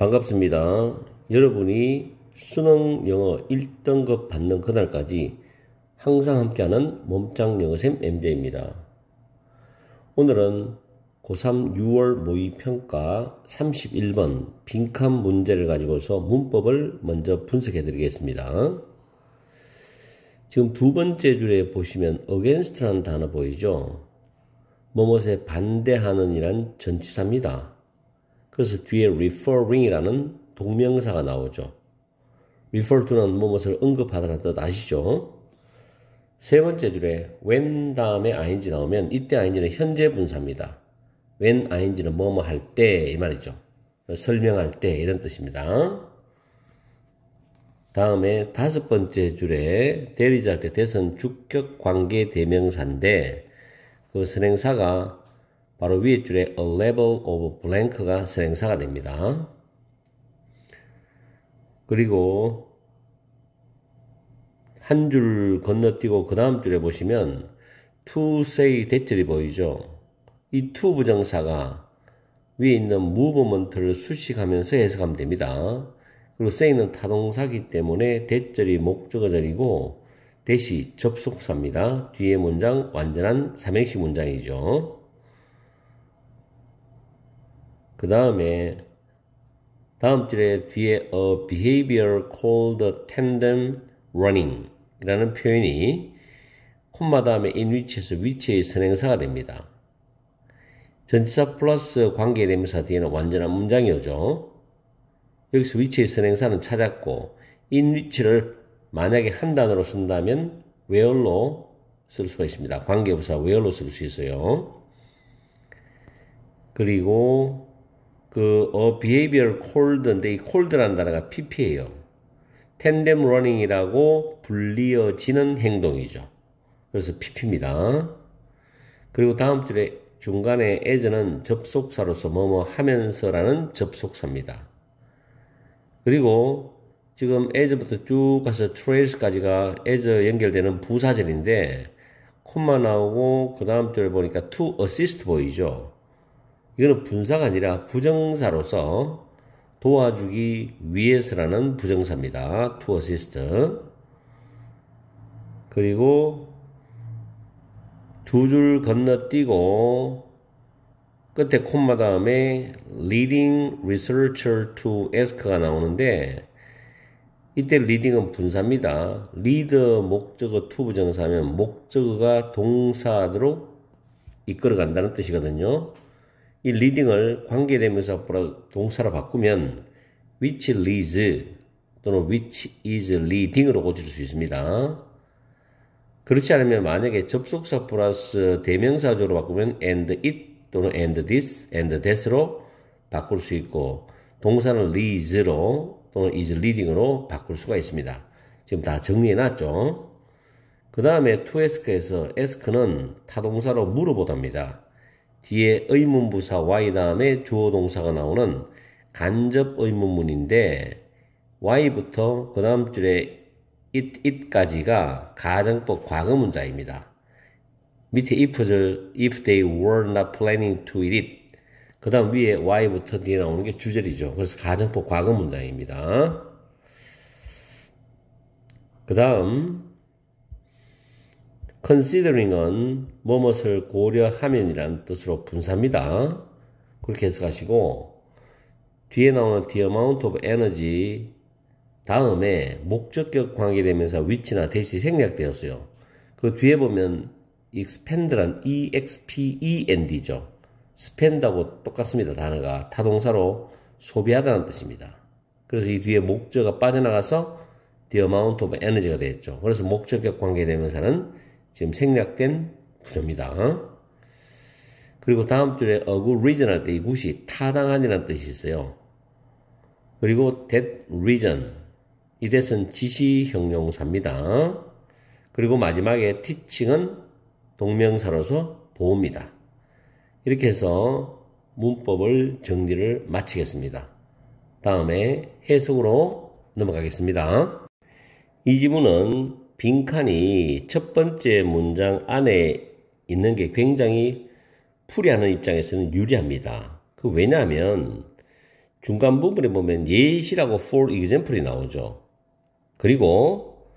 반갑습니다. 여러분이 수능 영어 1등급 받는 그날까지 항상 함께하는 몸짱 영어쌤 MJ입니다. 오늘은 고3 6월 모의평가 31번 빈칸 문제를 가지고서 문법을 먼저 분석해 드리겠습니다. 지금 두 번째 줄에 보시면 against라는 단어 보이죠? 뭐뭇에 반대하는 이란 전치사입니다. 그래서 뒤에 referring이라는 동명사가 나오죠. refer to는 무엇을 언급하다는 뜻 아시죠? 세 번째 줄에 when 다음에 ing 나오면 이때 ing는 현재 분사입니다. when ing는 뭐뭐 할 때 이 말이죠. 설명할 때 이런 뜻입니다. 다음에 다섯 번째 줄에 대리자 할 때 대선 주격 관계 대명사인데 그 선행사가 바로 위에 줄에 a level of blank가 선행사가 됩니다. 그리고 한 줄 건너뛰고 그 다음 줄에 보시면 to say 대절이 보이죠. 이 to 부정사가 위에 있는 movement를 수식하면서 해석하면 됩니다. 그리고 say는 타동사기 때문에 대절이 목적어절이고 대시 접속사입니다. 뒤에 문장 완전한 삼행시 문장이죠. 그 다음에 다음 줄에 뒤에 a behavior called tandem running 이라는 표현이 콤마 다음에 in which에서 which의 선행사가 됩니다. 전치사 플러스 관계대명사 뒤에는 완전한 문장이 오죠. 여기서 which의 선행사는 찾았고 in which를 만약에 한 단어로 쓴다면 where로 쓸 수가 있습니다. 관계부사 where로 쓸 수 있어요. 그리고 behavior cold인데 이 cold라는 단어가 pp예요. tandem running이라고 불리어지는 행동이죠. 그래서 pp입니다. 그리고 다음 줄에 중간에 as는 접속사로서 뭐뭐 하면서라는 접속사입니다. 그리고 지금 as부터 쭉 가서 trails까지가 as 연결되는 부사절인데 콤마 나오고 그 다음 줄에 보니까 to assist 보이죠. 이거는 분사가 아니라 부정사로서 도와주기 위해서라는 부정사입니다. to assist. 그리고 두 줄 건너뛰고 끝에 콤마 다음에 leading researcher to ask가 나오는데 이때 leading은 분사입니다. lead 목적어 to 부정사면 목적어가 동사로 이끌어간다는 뜻이거든요. 이 leading을 관계대명사 동사로 바꾸면 which leads 또는 which is leading으로 고칠 수 있습니다. 그렇지 않으면 만약에 접속사 플러스 대명사조로 바꾸면 and it 또는 and this, and that으로 바꿀 수 있고 동사는 leads로 또는 is leading으로 바꿀 수가 있습니다. 지금 다 정리해놨죠. 그 다음에 to ask에서 ask는 타동사로 물어보답니다. 뒤에 의문부사 y 다음에 주어 동사가 나오는 간접 의문문인데 y부터 그 다음 줄에 it까지가 가정법 과거 문자입니다. 밑에 if they were not planning to eat it 그 다음 위에 y부터 뒤에 나오는 게 주절이죠. 그래서 가정법 과거 문장입니다. 그 다음 considering은 뭐뭇을 고려하면이라는 뜻으로 분사입니다. 그렇게 해석하시고 뒤에 나오는 the amount of energy 다음에 목적격 관계대명사 which나 대시 생략되었어요. 그 뒤에 보면 expand란 expend죠. spend하고 똑같습니다. 단어가 타동사로 소비하다는 뜻입니다. 그래서 이 뒤에 목적어가 빠져나가서 the amount of energy가 되었죠. 그래서 목적격 관계대명사는 지금 생략된 부조입니다. 그리고 다음 줄에 a good reason 할 때 이 굿이 타당한이라는 뜻이 있어요. 그리고 that reason 이 that은 지시 형용사입니다. 그리고 마지막에 teaching은 동명사로서 보호입니다. 이렇게 해서 문법을 정리를 마치겠습니다. 다음에 해석으로 넘어가겠습니다. 이 지문은 빈칸이 첫 번째 문장 안에 있는 게 굉장히 풀이하는 입장에서는 유리합니다. 왜냐하면 중간 부분에 보면 예시라고 for example이 나오죠. 그리고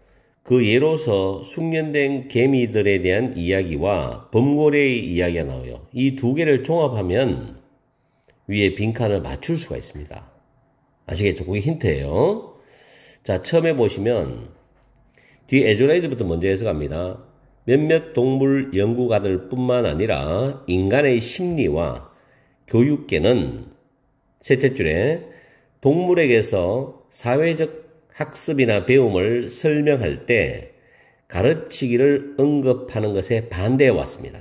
그 예로서 숙련된 개미들에 대한 이야기와 범고래의 이야기가 나와요. 이 두 개를 종합하면 위에 빈칸을 맞출 수가 있습니다. 아시겠죠? 그게 힌트예요. 자, 처음에 보시면 뒤에 에즈라이즈부터 먼저 해석합니다. 몇몇 동물 연구가들 뿐만 아니라 인간의 심리와 교육계는 셋째 줄에 동물에게서 사회적 학습이나 배움을 설명할 때 가르치기를 언급하는 것에 반대해 왔습니다.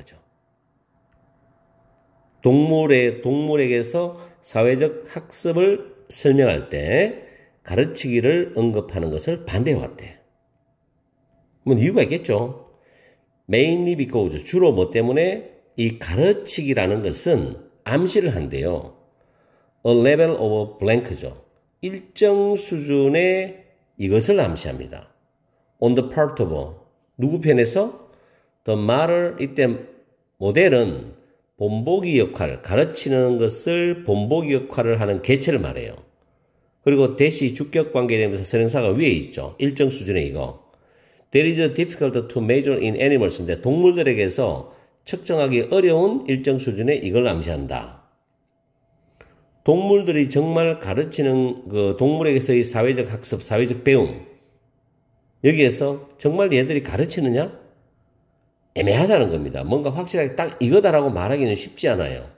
동물에게서 사회적 학습을 설명할 때 가르치기를 언급하는 것을 반대해 왔대. 뭐 이유가 있겠죠. mainly because, 주로 뭐 때문에 이 가르치기라는 것은 암시를 한대요. a level of blank죠. 일정 수준의 이것을 암시합니다. on the part of, 누구 편에서? the 말을, 이때 모델은 본보기 역할, 가르치는 것을 본보기 역할을 하는 개체를 말해요. 그리고 대시 주격 관계에 대해서 선행사가 위에 있죠. 일정 수준의 이거. There is difficult to measure in animals인데 동물들에게서 측정하기 어려운 일정 수준의 이걸 암시한다. 동물들이 정말 가르치는 그 동물에게서의 사회적 학습, 사회적 배움, 여기에서 정말 얘들이 가르치느냐? 애매하다는 겁니다. 뭔가 확실하게 딱 이거다라고 말하기는 쉽지 않아요.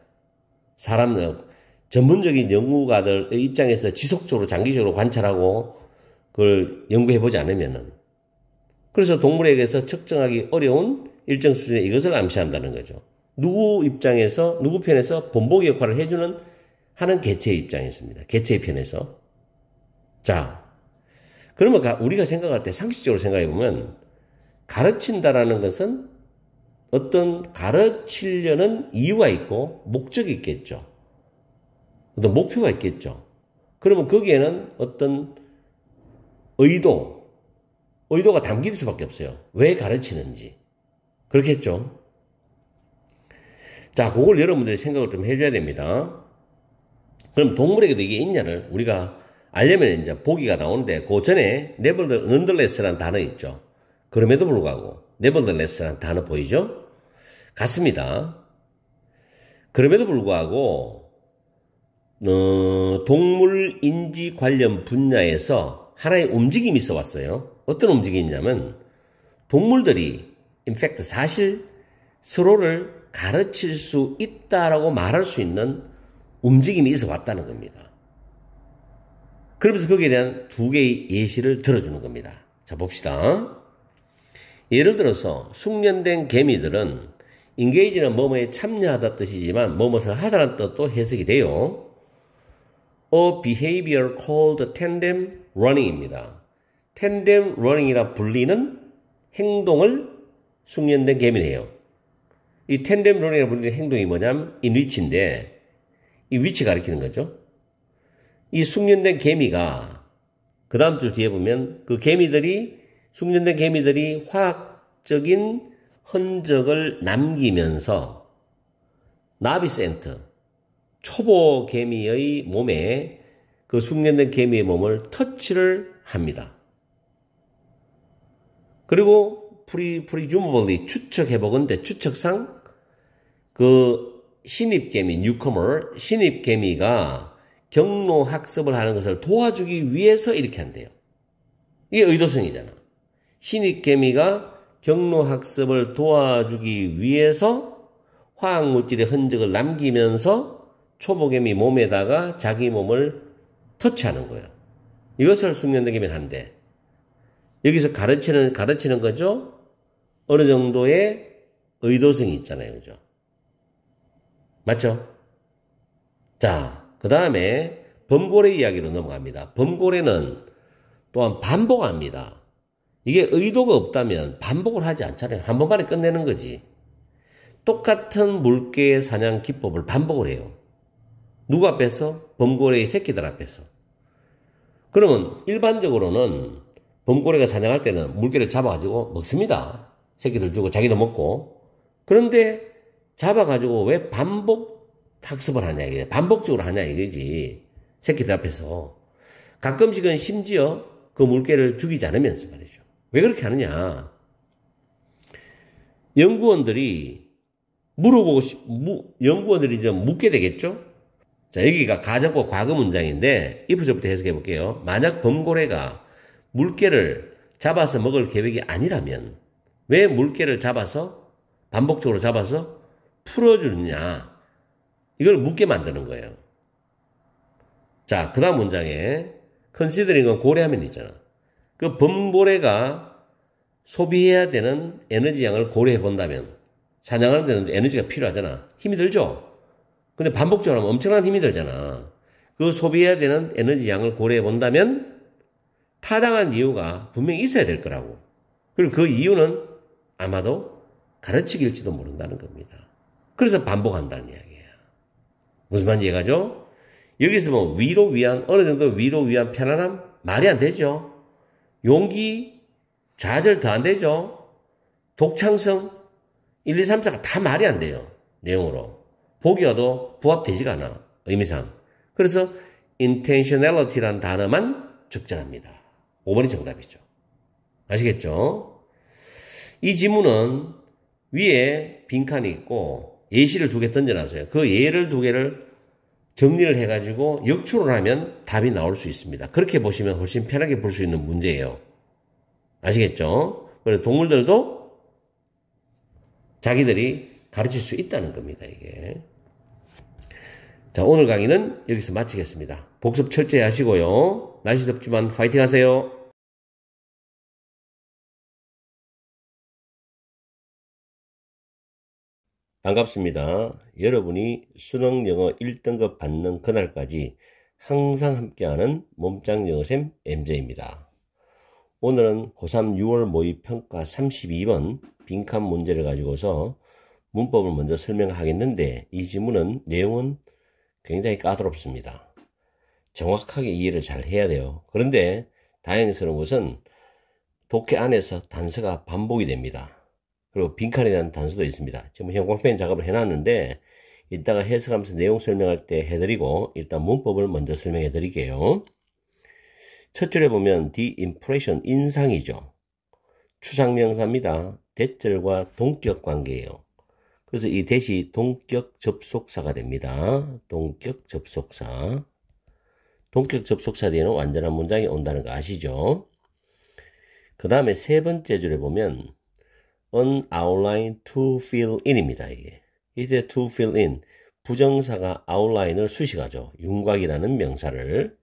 전문적인 연구가들의 입장에서 지속적으로 장기적으로 관찰하고 그걸 연구해보지 않으면은. 그래서 동물에게서 측정하기 어려운 일정 수준의 이것을 암시한다는 거죠. 누구 편에서 본보기 역할을 해주는 하는 개체의 입장에서입니다. 개체의 편에서. 자, 그러면 우리가 생각할 때 상식적으로 생각해보면 가르친다라는 것은 어떤 가르치려는 이유가 있고 목적이 있겠죠. 어떤 목표가 있겠죠. 그러면 거기에는 어떤 의도가 담길 수밖에 없어요. 왜 가르치는지. 그렇겠죠. 자, 그걸 여러분들이 생각을 좀 해줘야 됩니다. 그럼 동물에게도 이게 있냐를 우리가 알려면 이제 보기가 나오는데 그 전에 nevertheless라는 단어 있죠. 그럼에도 불구하고 nevertheless라는 단어 보이죠? 같습니다. 그럼에도 불구하고 동물 인지 관련 분야에서 하나의 움직임이 있어 왔어요. 어떤 움직임이냐면 동물들이 in fact 사실 서로를 가르칠 수 있다라고 말할 수 있는 움직임이 있어 왔다는 겁니다. 그러면서 거기에 대한 두 개의 예시를 들어주는 겁니다. 자, 봅시다. 예를 들어서 숙련된 개미들은 engage는 뭐뭐에 참여하다 뜻이지만 뭐뭐를 하다라는 뜻도 해석이 돼요. A behavior called tandem running입니다. tandem running이라 불리는 행동을 숙련된 개미는 해요. 이 tandem running이라 불리는 행동이 뭐냐면 in which인데 이 which 가리키는 거죠. 이 숙련된 개미가 그 다음 줄 뒤에 보면 그 숙련된 개미들이 화학적인 흔적을 남기면서 나비센트, 초보 개미의 몸에 그 숙련된 개미의 몸을 터치를 합니다. 그리고 presumably 추측해보건대 추측상 그 신입개미, 신입개미가 경로 학습을 하는 것을 도와주기 위해서 이렇게 한대요. 이게 의도성이잖아. 신입개미가 경로 학습을 도와주기 위해서 화학물질의 흔적을 남기면서 초보개미 몸에다가 자기 몸을 터치하는 거예요. 이것을 숙련된 개미는 한대. 여기서 가르치는 거죠? 어느 정도의 의도성이 있잖아요. 그죠? 맞죠? 자, 그 다음에 범고래 이야기로 넘어갑니다. 범고래는 또한 반복합니다. 이게 의도가 없다면 반복을 하지 않잖아요. 한 번만에 끝내는 거지. 똑같은 물개의 사냥 기법을 반복을 해요. 누구 앞에서? 범고래의 새끼들 앞에서. 그러면 일반적으로는 범고래가 사냥할 때는 물개를 잡아가지고 먹습니다. 새끼들 주고 자기도 먹고. 그런데 잡아가지고 왜 반복 학습을 하냐 이게 반복적으로 하냐 이거지. 새끼들 앞에서. 가끔씩은 심지어 그 물개를 죽이지 않으면서 말이죠. 왜 그렇게 하느냐. 연구원들이 연구원들이 좀 묻게 되겠죠? 자, 여기가 가정법 과거 문장인데, if서부터 해석해 볼게요. 만약 범고래가 물개를 잡아서 먹을 계획이 아니라면, 왜 물개를 반복적으로 잡아서 풀어주느냐. 이걸 묻게 만드는 거예요. 자, 그 다음 문장에, considering은 고려하면 있잖아. 그 범고래가 소비해야 되는 에너지 양을 고려해 본다면, 사냥하는 데는 에너지가 필요하잖아. 힘이 들죠? 근데 반복적으로 하면 엄청난 힘이 들잖아. 그 소비해야 되는 에너지 양을 고려해 본다면 타당한 이유가 분명히 있어야 될 거라고. 그리고 그 이유는 아마도 가르치기일지도 모른다는 겁니다. 그래서 반복한다는 이야기예요. 무슨 말인지 이해가죠? 여기서 뭐 어느 정도 위로 위한 편안함? 말이 안 되죠. 용기, 좌절 더 안 되죠. 독창성, 1, 2, 3, 4가 다 말이 안 돼요. 내용으로. 보기 와도 부합되지가 않아. 의미상. 그래서 intentionality라는 단어만 적절합니다. 5번이 정답이죠. 아시겠죠? 이 지문은 위에 빈칸이 있고 예시를 2개 던져놨어요. 그 예를 2개를 정리를 해가지고 역추를 하면 답이 나올 수 있습니다. 그렇게 보시면 훨씬 편하게 볼 수 있는 문제예요. 아시겠죠? 그래서 동물들도 자기들이 가르칠 수 있다는 겁니다, 이게. 자, 오늘 강의는 여기서 마치겠습니다. 복습 철저히 하시고요. 날씨 덥지만 파이팅 하세요. 반갑습니다. 여러분이 수능 영어 1등급 받는 그날까지 항상 함께하는 몸짱 영어쌤 MJ입니다. 오늘은 고3 6월 모의 평가 32번 빈칸 문제를 가지고서 문법을 먼저 설명하겠는데, 이 지문은 내용은 굉장히 까다롭습니다. 정확하게 이해를 잘 해야 돼요. 그런데 다행스러운 것은 독해 안에서 단서가 반복이 됩니다. 그리고 빈칸에 대한 단서도 있습니다. 지금 형광펜 작업을 해놨는데 이따가 해석하면서 내용 설명할 때 해드리고, 일단 문법을 먼저 설명해 드릴게요. 첫 줄에 보면 the impression, 인상이죠. 추상명사입니다. 대절과 동격 관계예요. 그래서 이 대시 동격 접속사가 됩니다. 동격 접속사. 동격 접속사 뒤에는 완전한 문장이 온다는 거 아시죠? 그 다음에 세 번째 줄에 보면 an outline to fill in입니다. 이때 to fill in, 부정사가 outline을 수식하죠. 윤곽이라는 명사를.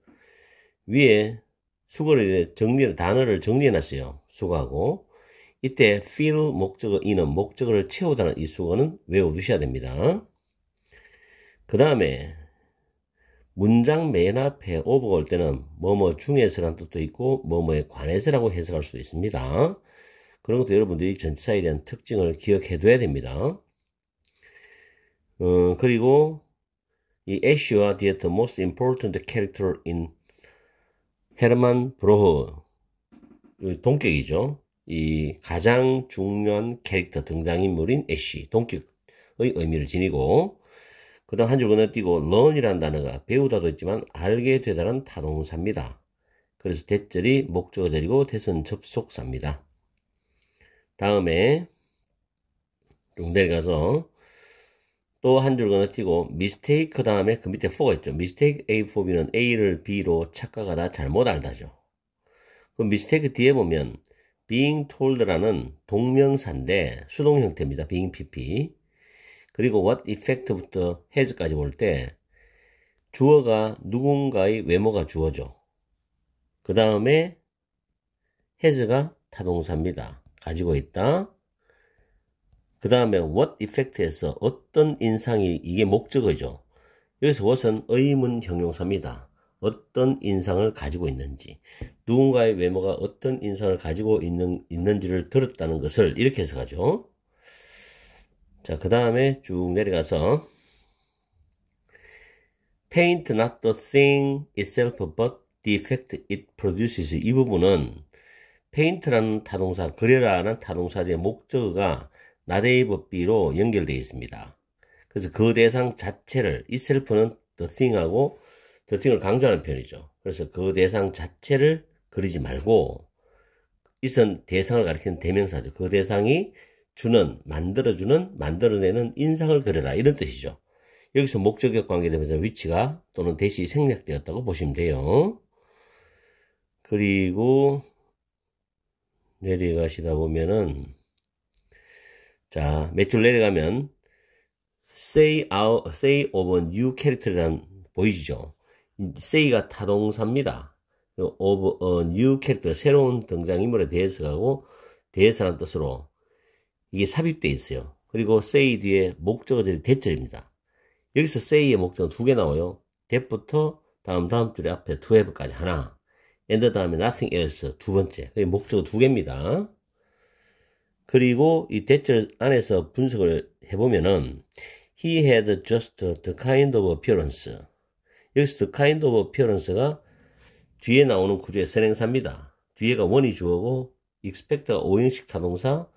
위에 수거를 단어를 정리해놨어요. 수거하고. 이때 fill 목적어 in은 목적어를 채우다는 이 수거는 외워두셔야 됩니다. 그 다음에 문장 맨 앞에 오버가 올 때는 뭐뭐 중에서라는 뜻도 있고 뭐뭐에 관해서라고 해석할 수도 있습니다. 그런 것도 여러분들이 전치사에 대한 특징을 기억해 둬야 됩니다. 그리고 이 애쉬와 the most important character in 헤르만 브로흐, 동격이죠. 이 가장 중요한 캐릭터, 등장인물인 애쉬, 동격의 의미를 지니고, 그 다음 한 줄 건너뛰고 learn이라는 단어가 배우다도 있지만 알게 되다는 타동사입니다. 그래서 대절이 목적어절이고 대선 접속사입니다. 다음에 쭉 내려가서 또 한 줄 건너뛰고 mistake 다음에 그 밑에 for가 있죠. mistake A for B는 A를 B로 착각하다, 잘못 알다죠. 그 mistake 뒤에 보면 being told라는 동명사인데 수동 형태입니다. being PP. 그리고 what effect부터 has까지 볼 때 주어가 누군가의 외모가 주어죠. 그 다음에 has가 타동사입니다. 가지고 있다. 그 다음에 what effect에서 어떤 인상이, 이게 목적어죠. 여기서 what은 의문 형용사입니다. 어떤 인상을 가지고 있는지, 누군가의 외모가 어떤 인상을 가지고 있는지를 들었다는 것을 이렇게 해석하죠. 자, 그 다음에 쭉 내려가서 paint not the thing itself but the effect it produces. 이 부분은 paint라는 타동사, 그려라는 타동사 뒤에 목적어가 not A but B로 연결되어 있습니다. 그래서 그 대상 자체를 itself는 the thing하고 the thing을 강조하는 표현이죠. 그래서 그 대상 자체를 그리지 말고 이선 대상을 가리키는 대명사죠. 그 대상이 주는, 만들어주는, 만들어내는 인상을 그려라 이런 뜻이죠. 여기서 목적격 관계되면서 위치가 또는 대시 생략되었다고 보시면 돼요. 그리고 내려가시다 보면은 자, 몇 줄 내려가면 say of a new character이란 보이시죠? say가 타동사입니다. of a new character, 새로운 등장인물에 대해서 하고 대해서라는 뜻으로 이게 삽입되어 있어요. 그리고 say 뒤에 목적어절이 대절입니다. 여기서 say의 목적은 두 개 나와요. that부터 다음 줄에 앞에 to have까지 하나, and 다음에 nothing else 두 번째. 목적어 두 개입니다. 그리고 이 대절 안에서 분석을 해보면은 he had just the kind of appearance. 여기서 the kind of appearance가 뒤에 나오는 구조의 선행사입니다. 뒤에가 원이 주어고 expect가 오형식 타동사,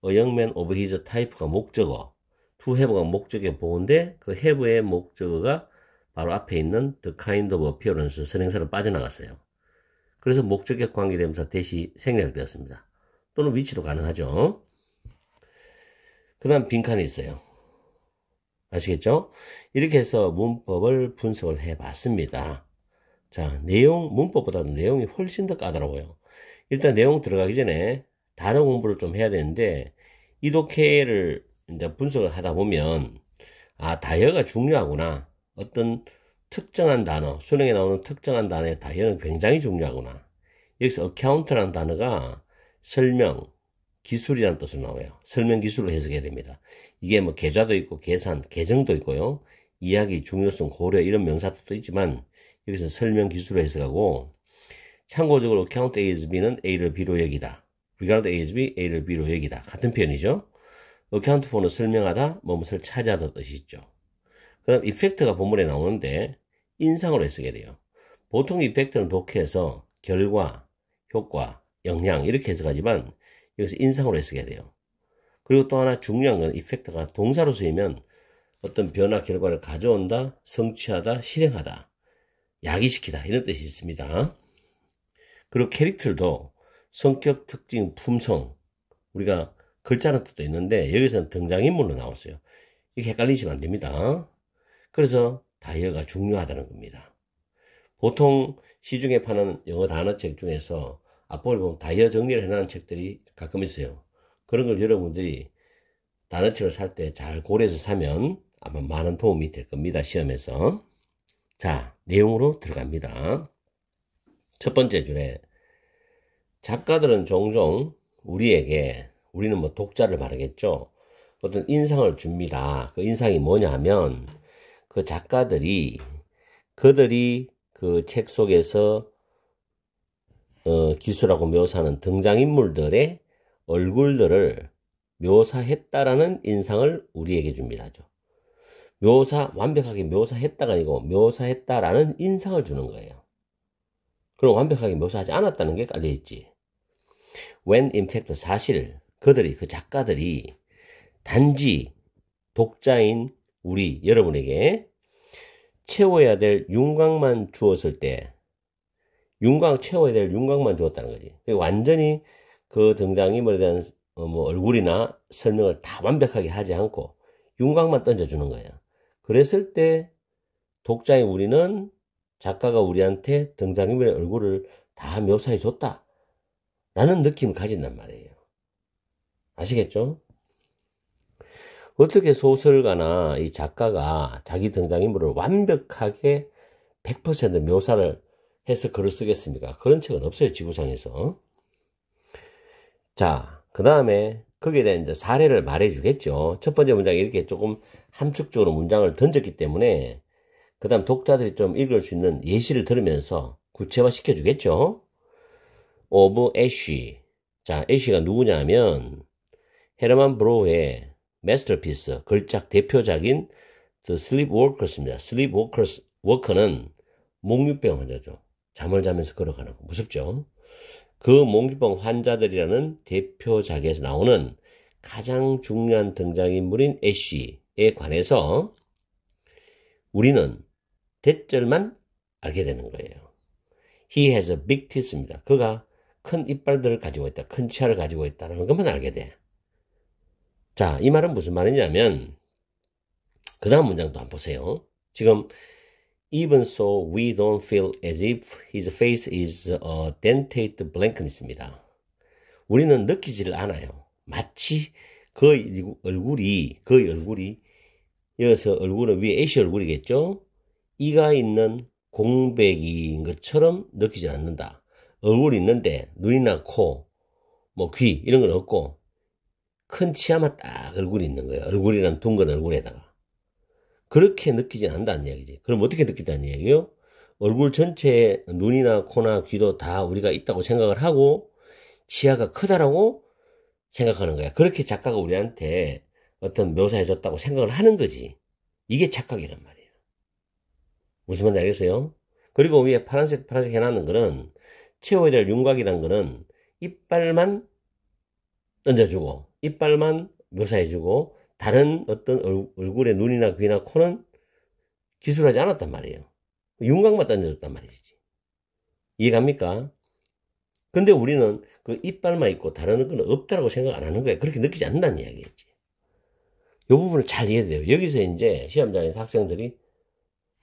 a young man of his type가 목적어, to have가 목적의 보호인데 그 have의 목적어가 바로 앞에 있는 the kind of appearance 선행사로 빠져나갔어요. 그래서 목적격 관계대명사 대시 생략되었습니다. 또는 위치도 가능하죠. 그 다음 빈칸이 있어요. 아시겠죠? 이렇게 해서 문법을 분석을 해봤습니다. 자, 문법보다도 내용이 훨씬 더 까다로워요. 일단 내용 들어가기 전에 단어 공부를 좀 해야 되는데, 이 독해를 이제 분석을 하다 보면, 아, 다이어가 중요하구나. 어떤 특정한 단어, 수능에 나오는 특정한 단어의 다이어는 굉장히 중요하구나. 여기서 account라는 단어가 설명, 기술이라는 뜻으로 나와요. 설명 기술로 해석해야 됩니다. 이게 뭐 계좌도 있고 계산, 계정도 있고요. 이야기, 중요성, 고려 이런 명사도 있지만 여기서 설명 기술로 해석하고 참고적으로 account A is B는 A를 B로 여기다. regard A is B, A를 B로 여기다. 같은 표현이죠. account for는 설명하다, 무엇을 차지하다 뜻이 있죠. 그 다음 effect가 본문에 나오는데 인상으로 해석해야 돼요. 보통 effect는 독해에서 결과, 효과, 영향 이렇게 해석하지만 여기서 인상으로 해석해야 돼요. 그리고 또 하나 중요한 건 effect가 동사로 쓰이면 어떤 변화, 결과를 가져온다, 성취하다, 실행하다, 야기시키다 이런 뜻이 있습니다. 그리고 캐릭터도 성격, 특징, 품성 우리가 글자는 뜻도 있는데 여기서는 등장인물로 나왔어요. 이게 헷갈리시면 안 됩니다. 그래서 다이어가 중요하다는 겁니다. 보통 시중에 파는 영어 단어책 중에서 앞부분을 보면 다이어 정리를 해놓은 책들이 가끔 있어요. 그런 걸 여러분들이 단어책을 살 때 잘 고려해서 사면 아마 많은 도움이 될 겁니다. 시험에서. 자, 내용으로 들어갑니다. 첫 번째 줄에 작가들은 종종 우리는 뭐 독자를 말하겠죠. 어떤 인상을 줍니다. 그 인상이 뭐냐 하면 그 작가들이 그들이 그 책 속에서 기술하고 묘사하는 등장인물들의 얼굴들을 묘사했다라는 인상을 우리에게 줍니다. 완벽하게 묘사했다가 아니고 묘사했다라는 인상을 주는 거예요. 그럼 완벽하게 묘사하지 않았다는 게 깔려있지. When in fact 사실 그 작가들이 단지 독자인 여러분에게 채워야 될 윤곽만 주었을 때 채워야 될 윤곽만 주었다는 거지. 완전히 그 등장인물에 대한 얼굴이나 설명을 다 완벽하게 하지 않고 윤곽만 던져주는 거예요. 그랬을 때 독자인 우리는 작가가 우리한테 등장인물의 얼굴을 다 묘사해 줬다 라는 느낌을 가진단 말이에요. 아시겠죠? 어떻게 소설가나 이 작가가 자기 등장인물을 완벽하게 100% 묘사를 해서 글을 쓰겠습니까? 그런 책은 없어요, 지구상에서. 자, 그 다음에 거기에 대한 이제 사례를 말해 주겠죠. 첫 번째 문장에 이렇게 조금 함축적으로 문장을 던졌기 때문에 그 다음 독자들이 좀 읽을 수 있는 예시를 들으면서 구체화 시켜주겠죠. of 애쉬. 자, 애쉬가 누구냐 하면 헤르만 브로우의 마스터피스, 걸작 대표작인 The Sleepwalkers입니다. Sleepwalker는 몽유병 환자죠. 잠을 자면서 걸어가는 거. 무섭죠? 그 몽유병 환자들이라는 대표작에서 나오는 가장 중요한 등장인물인 애쉬에 관해서 우리는 대절만 알게 되는 거예요. He has a big teeth입니다. 그가 큰 이빨들을 가지고 있다. 큰 치아를 가지고 있다는 것만 알게 돼. 자, 이 말은 무슨 말이냐면 그 다음 문장도 한번 보세요. 지금 Even so, we don't feel as if his face is a dented blanket 있습니다. 우리는 느끼지를 않아요. 마치 그의 얼굴이 여기서 얼굴은 위에 애쉬 얼굴이겠죠? 이가 있는 공백인 것처럼 느끼지 않는다. 얼굴이 있는데 눈이나 코, 뭐 귀 이런 건 없고 큰 치아만 딱 얼굴이 있는 거예요. 얼굴이란 둥근 얼굴에다가. 그렇게 느끼지 않는다는 이야기지. 그럼 어떻게 느낀다는 이야기요? 얼굴 전체에 눈이나 코나 귀도 다 우리가 있다고 생각을 하고 치아가 크다라고 생각하는 거야. 그렇게 작가가 우리한테 어떤 묘사해줬다고 생각을 하는 거지. 이게 착각이란 말이에요. 무슨 말인지 알겠어요? 그리고 위에 파란색 해놨는 거는 채워야 될 윤곽이란 거는 이빨만 던져주고 이빨만 묘사해주고 다른 어떤 얼굴의 눈이나 귀나 코는 기술하지 않았단 말이에요. 윤곽만 던져줬단 말이지. 이해갑니까? 근데 우리는 그 이빨만 있고 다른 건 없다라고 생각 안 하는 거야. 그렇게 느끼지 않는다는 이야기겠지. 이 부분을 잘 이해돼요. 여기서 이제 시험장에서 학생들이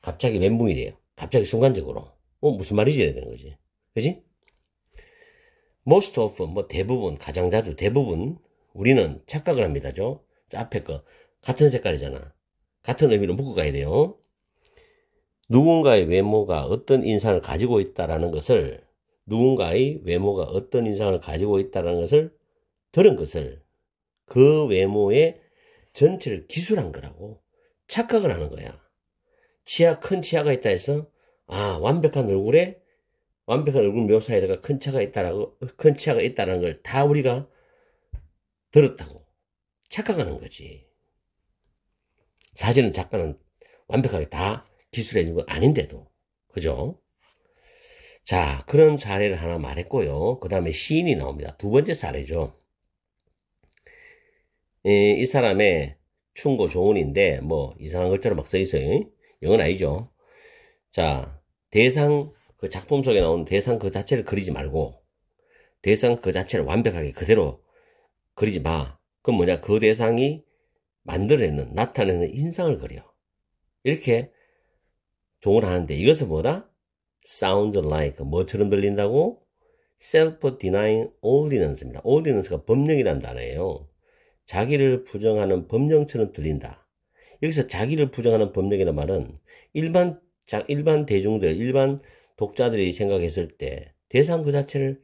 갑자기 멘붕이 돼요. 갑자기 순간적으로. 무슨 말이지? 이래야 되는 거지. 그지? most often, 대부분, 가장 자주, 대부분, 우리는 착각을 합니다죠. 앞에 거, 같은 색깔이잖아. 같은 의미로 묶어 가야 돼요. 누군가의 외모가 어떤 인상을 가지고 있다라는 것을, 들은 것을, 그 외모의 전체를 기술한 거라고 착각을 하는 거야. 큰 치아가 있다 해서, 완벽한 얼굴 묘사에다가 큰 치아가 있다라는 걸 다 우리가 들었다고 착각하는 거지. 사실은 작가는 완벽하게 다 기술해 준 건 아닌데도. 그죠? 자, 그런 사례를 하나 말했고요. 그 다음에 시인이 나옵니다. 두 번째 사례죠. 이 사람의 충고 조언인데, 이상한 글자로 막 써있어요. 영어는 아니죠. 자, 그 작품 속에 나오는 대상 그 자체를 그리지 말고, 대상 그 자체를 완벽하게 그대로 그리지 마. 그건 뭐냐? 그 대상이 나타내는 인상을 그려. 이렇게 조언을 하는데, 이것은 뭐다? sound like, 뭐처럼 들린다고? self-denying ordinance입니다. ordinance가 법령이라는 단어예요. 자기를 부정하는 법령처럼 들린다. 여기서 자기를 부정하는 법령이라는 말은 일반 대중들, 일반 독자들이 생각했을 때 대상 그 자체를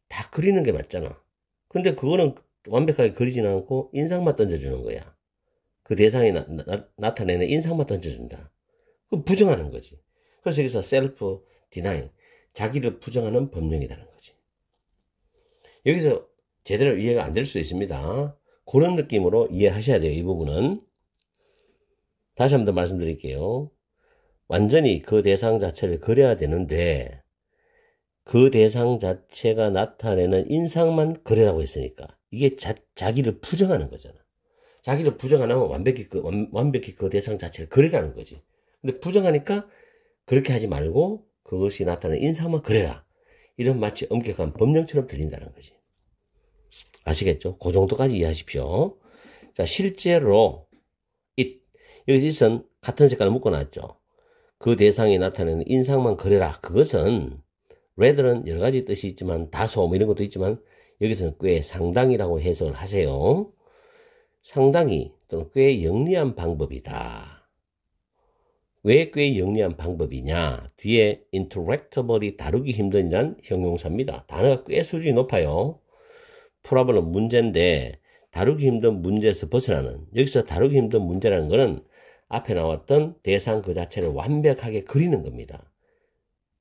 다 그리는 게 맞잖아. 근데 그거는 완벽하게 그리지는 않고 인상만 던져주는 거야. 그 대상이 나타내는 인상만 던져준다. 그 부정하는 거지. 그래서 여기서 self denying, 자기를 부정하는 법령이라는 거지. 여기서 제대로 이해가 안 될 수 있습니다. 그런 느낌으로 이해하셔야 돼요. 이 부분은. 다시 한번 더 말씀드릴게요. 완전히 그 대상 자체를 그려야 되는데 그 대상 자체가 나타내는 인상만 그리라고 했으니까 이게 자기를 부정하는 거잖아. 자기를 부정하면 완벽히 그 대상 자체를 그리라는 거지. 근데 부정하니까 그렇게 하지 말고 그것이 나타내는 인상만 그려라. 이런 마치 엄격한 법령처럼 들린다는 거지. 아시겠죠? 그 정도까지 이해하십시오. 자, 실제로 여기 it은 같은 색깔을 묶어놨죠. 그 대상이 나타내는 인상만 그려라. 그것은 rather는 여러 가지 뜻이 있지만 다소 이런 것도 있지만 여기서는 꽤 상당이라고 해석을 하세요. 상당히 또는 꽤 영리한 방법이다. 왜 꽤 영리한 방법이냐? 뒤에 interactably 다루기 힘든이란 형용사입니다. 단어가 꽤 수준이 높아요. 프로블럼 문제인데 다루기 힘든 문제에서 벗어나는, 여기서 다루기 힘든 문제라는 거는 앞에 나왔던 대상 그 자체를 완벽하게 그리는 겁니다.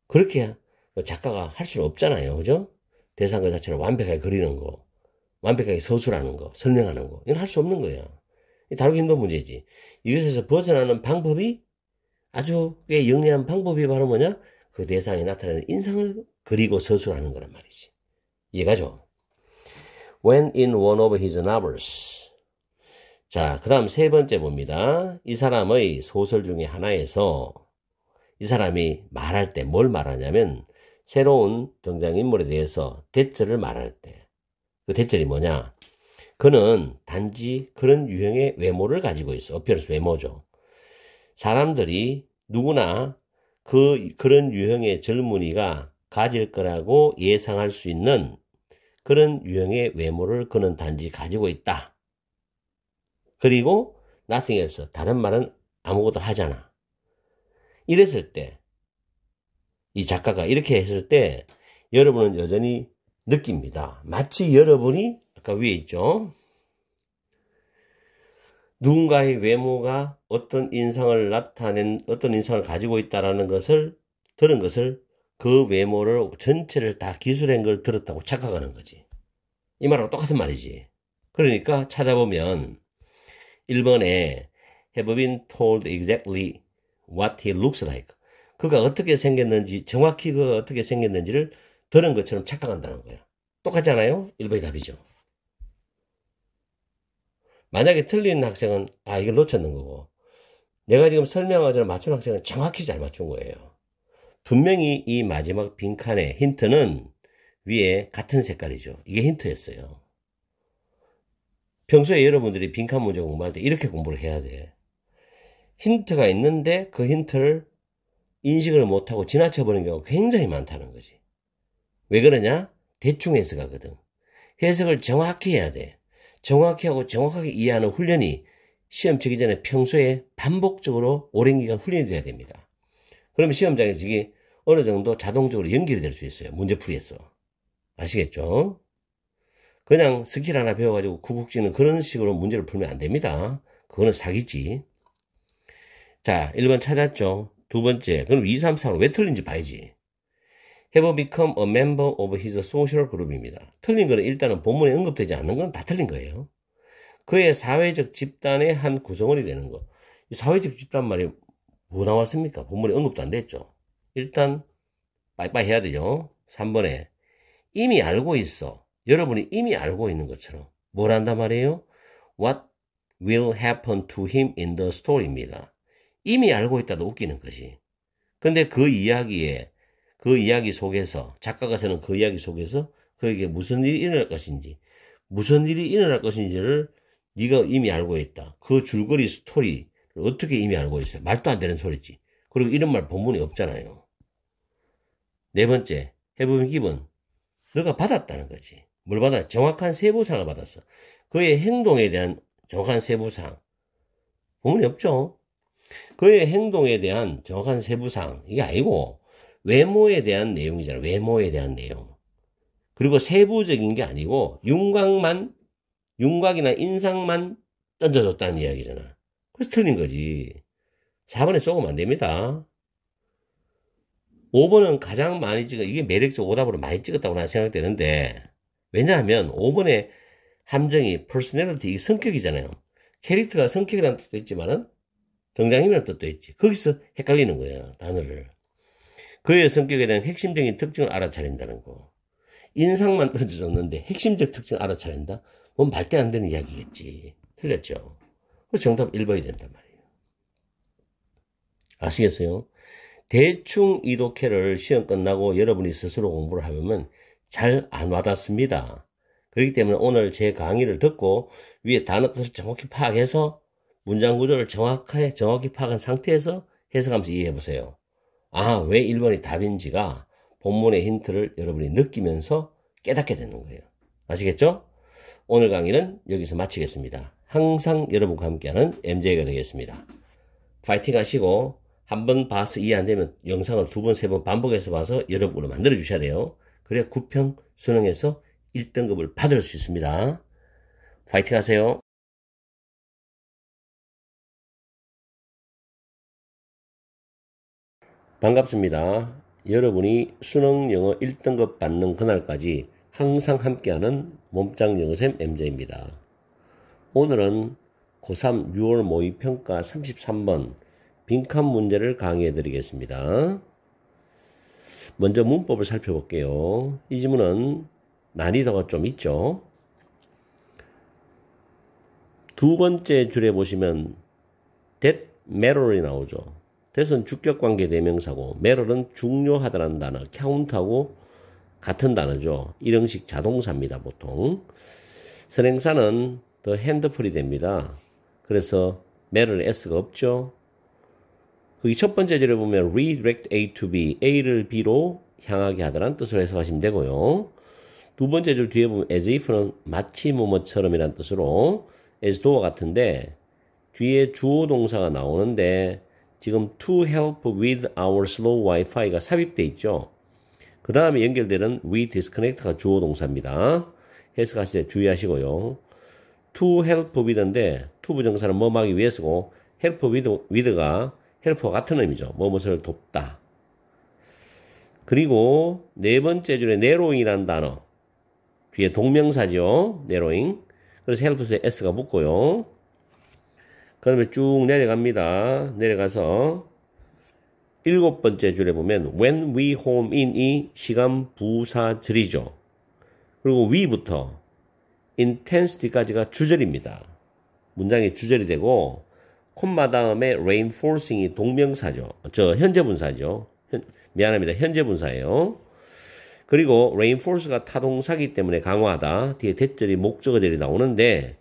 그렇게 작가가 할 수는 없잖아요. 그죠? 대상 그 자체를 완벽하게 그리는 거, 완벽하게 서술하는 거, 설명하는 거, 이건 할 수 없는 거야. 다루기 힘든 문제지. 이것에서 벗어나는 방법이 아주 꽤 영리한 방법이 바로 뭐냐? 그 대상에 나타나는 인상을 그리고 서술하는 거란 말이지. 이해가죠? When in one of his novels. 자, 그 다음 세 번째 봅니다. 이 사람의 소설 중에 하나에서 이 사람이 말할 때 뭘 말하냐면 새로운 등장인물에 대해서 대처를 말할 때 그 대처이 뭐냐? 그는 단지 그런 유형의 외모를 가지고 있어. 어피어런스 외모죠. 사람들이 누구나 그런 유형의 젊은이가 가질 거라고 예상할 수 있는 그런 유형의 외모를 그는 단지 가지고 있다. 그리고 nothing else. 다른 말은 아무것도 하잖아. 이랬을 때, 이 작가가 이렇게 했을 때 여러분은 여전히 느낍니다. 마치 여러분이 아까 위에 있죠. 누군가의 외모가 어떤 인상을 가지고 있다라는 것을 들은 것을 그 외모를 전체를 다 기술한 걸 들었다고 착각하는 거지. 이 말하고 똑같은 말이지. 그러니까 찾아보면 1번에 have been told exactly what he looks like. 그가 어떻게 생겼는지, 정확히 그가 어떻게 생겼는지를 들은 것처럼 착각한다는 거야. 똑같잖아요? 1번이 답이죠. 만약에 틀린 학생은 이걸 놓쳤는 거고, 내가 지금 설명하자면 맞춘 학생은 정확히 잘 맞춘 거예요. 분명히 이 마지막 빈칸의 힌트는 위에 같은 색깔이죠. 이게 힌트였어요. 평소에 여러분들이 빈칸 문제 공부할 때 이렇게 공부를 해야 돼. 힌트가 있는데 그 힌트를 인식을 못하고 지나쳐버리는 경우가 굉장히 많다는 거지. 왜 그러냐? 대충 해석하거든. 해석을 정확히 해야 돼. 정확히 하고 정확하게 이해하는 훈련이 시험 치기 전에 평소에 반복적으로 오랜 기간 훈련이 돼야 됩니다. 그러면 시험장에서 이게 어느 정도 자동적으로 연결이 될 수 있어요. 문제풀이에서. 아시겠죠? 그냥 스킬 하나 배워가지고 구국지는 그런 식으로 문제를 풀면 안 됩니다. 그거는 사기지. 자, 1번 찾았죠? 두 번째, 그럼 2, 3, 4는 왜 틀린지 봐야지. have become a member of his social group입니다. 틀린 거는 일단은 본문에 언급되지 않는 건 다 틀린 거예요. 그의 사회적 집단의 한 구성원이 되는 거. 이 사회적 집단 말이 뭐 나왔습니까? 본문에 언급도 안 됐죠. 일단 빠이빠이 해야 되죠. 3번에 이미 알고 있어. 여러분이 이미 알고 있는 것처럼 뭘 한단 말이에요? What will happen to him in the story입니다. 이미 알고 있다도 웃기는 것이. 근데 그 이야기 속에서, 작가가 쓰는 그 이야기 속에서 그에게 무슨 일이 일어날 것인지를 네가 이미 알고 있다. 그 줄거리 스토리를 어떻게 이미 알고 있어요? 말도 안 되는 소리지. 그리고 이런 말 본문이 없잖아요. 네 번째, have given. 너가 받았다는 거지. 뭘 받아? 정확한 세부사항을 받았어. 그의 행동에 대한 정확한 세부사항. 본문이 없죠. 그의 행동에 대한 정확한 세부사항. 이게 아니고 외모에 대한 내용이잖아. 외모에 대한 내용. 그리고 세부적인 게 아니고 윤곽이나 인상만 던져줬다는 이야기잖아. 그래서 틀린 거지. 4번에 쏘면 안 됩니다. 5번은 가장 많이 이게 매력적 오답으로 많이 찍었다고 나는 생각되는데, 왜냐하면 5번의 함정이 personality, 성격이잖아요. 캐릭터가 성격이라는 뜻도 있지만은 등장인물이라는 뜻도 있지. 거기서 헷갈리는 거예요, 단어를. 그의 성격에 대한 핵심적인 특징을 알아차린다는 거. 인상만 던져줬는데 핵심적 특징을 알아차린다? 뭔 말도 안 되는 이야기겠지. 틀렸죠? 그래서 정답 1번이 된단 말이에요. 아시겠어요? 대충 이 독해를 시험 끝나고 여러분이 스스로 공부를 하면 잘 안 와닿습니다. 그렇기 때문에 오늘 제 강의를 듣고 위에 단어 뜻을 정확히 파악해서 문장 구조를 정확히 파악한 상태에서 해석하면서 이해해 보세요. 왜 1번이 답인지가 본문의 힌트를 여러분이 느끼면서 깨닫게 되는 거예요. 아시겠죠? 오늘 강의는 여기서 마치겠습니다. 항상 여러분과 함께하는 MJ가 되겠습니다. 파이팅 하시고 한 번 봐서 이해 안 되면 영상을 2번, 3번 반복해서 봐서 여러분으로 만들어 주셔야 돼요. 그래야 구평 수능에서 1등급을 받을 수 있습니다. 파이팅 하세요. 반갑습니다. 여러분이 수능 영어 1등급 받는 그날까지 항상 함께하는 몸짱 영어쌤 MJ입니다. 오늘은 고3 6월 모의평가 33번 빈칸 문제를 강의해 드리겠습니다. 먼저 문법을 살펴볼게요. 이 지문은 난이도가 좀 있죠. 두 번째 줄에 보시면 that matter이 나오죠. that은 주격관계 대명사고 matter은 중요하다는 단어, count하고 같은 단어죠. 일형식 자동사입니다. 보통 선행사는 더 핸드풀이 됩니다. 그래서 matter s가 없죠. 거기 첫 번째 절에 보면 redirect A to B, A를 B로 향하게 하다라는 뜻으로 해석하시면 되고요. 두 번째 줄 뒤에 보면 as if는 마치 뭐뭐처럼이라는 뜻으로 as though 같은데 뒤에 주어 동사가 나오는데 지금 to help with our slow Wi-Fi가 삽입돼 있죠. 그 다음에 연결되는 we disconnect가 주어 동사입니다. 해석하실 때 주의하시고요. to help with인데 to 부정사는 뭐 하기 위해서고 help with가 헬퍼와 같은 의미죠. 무엇을 돕다. 그리고 네 번째 줄에 narrowing이라는 단어 뒤에 동명사죠. narrowing. 그래서 helps에 s가 붙고요. 그 다음에 쭉 내려갑니다. 내려가서 일곱 번째 줄에 보면 when we home in이 시간 부사절이죠. 그리고 we부터 intensity까지가 주절입니다. 문장이 주절이 되고 콤마 다음에 reinforcing이 동명사죠. 현재 분사죠. 미안합니다. 현재 분사예요. 그리고 reinforce가 타동사기 때문에 강화하다. 뒤에 대절이 목적어절이 나오는데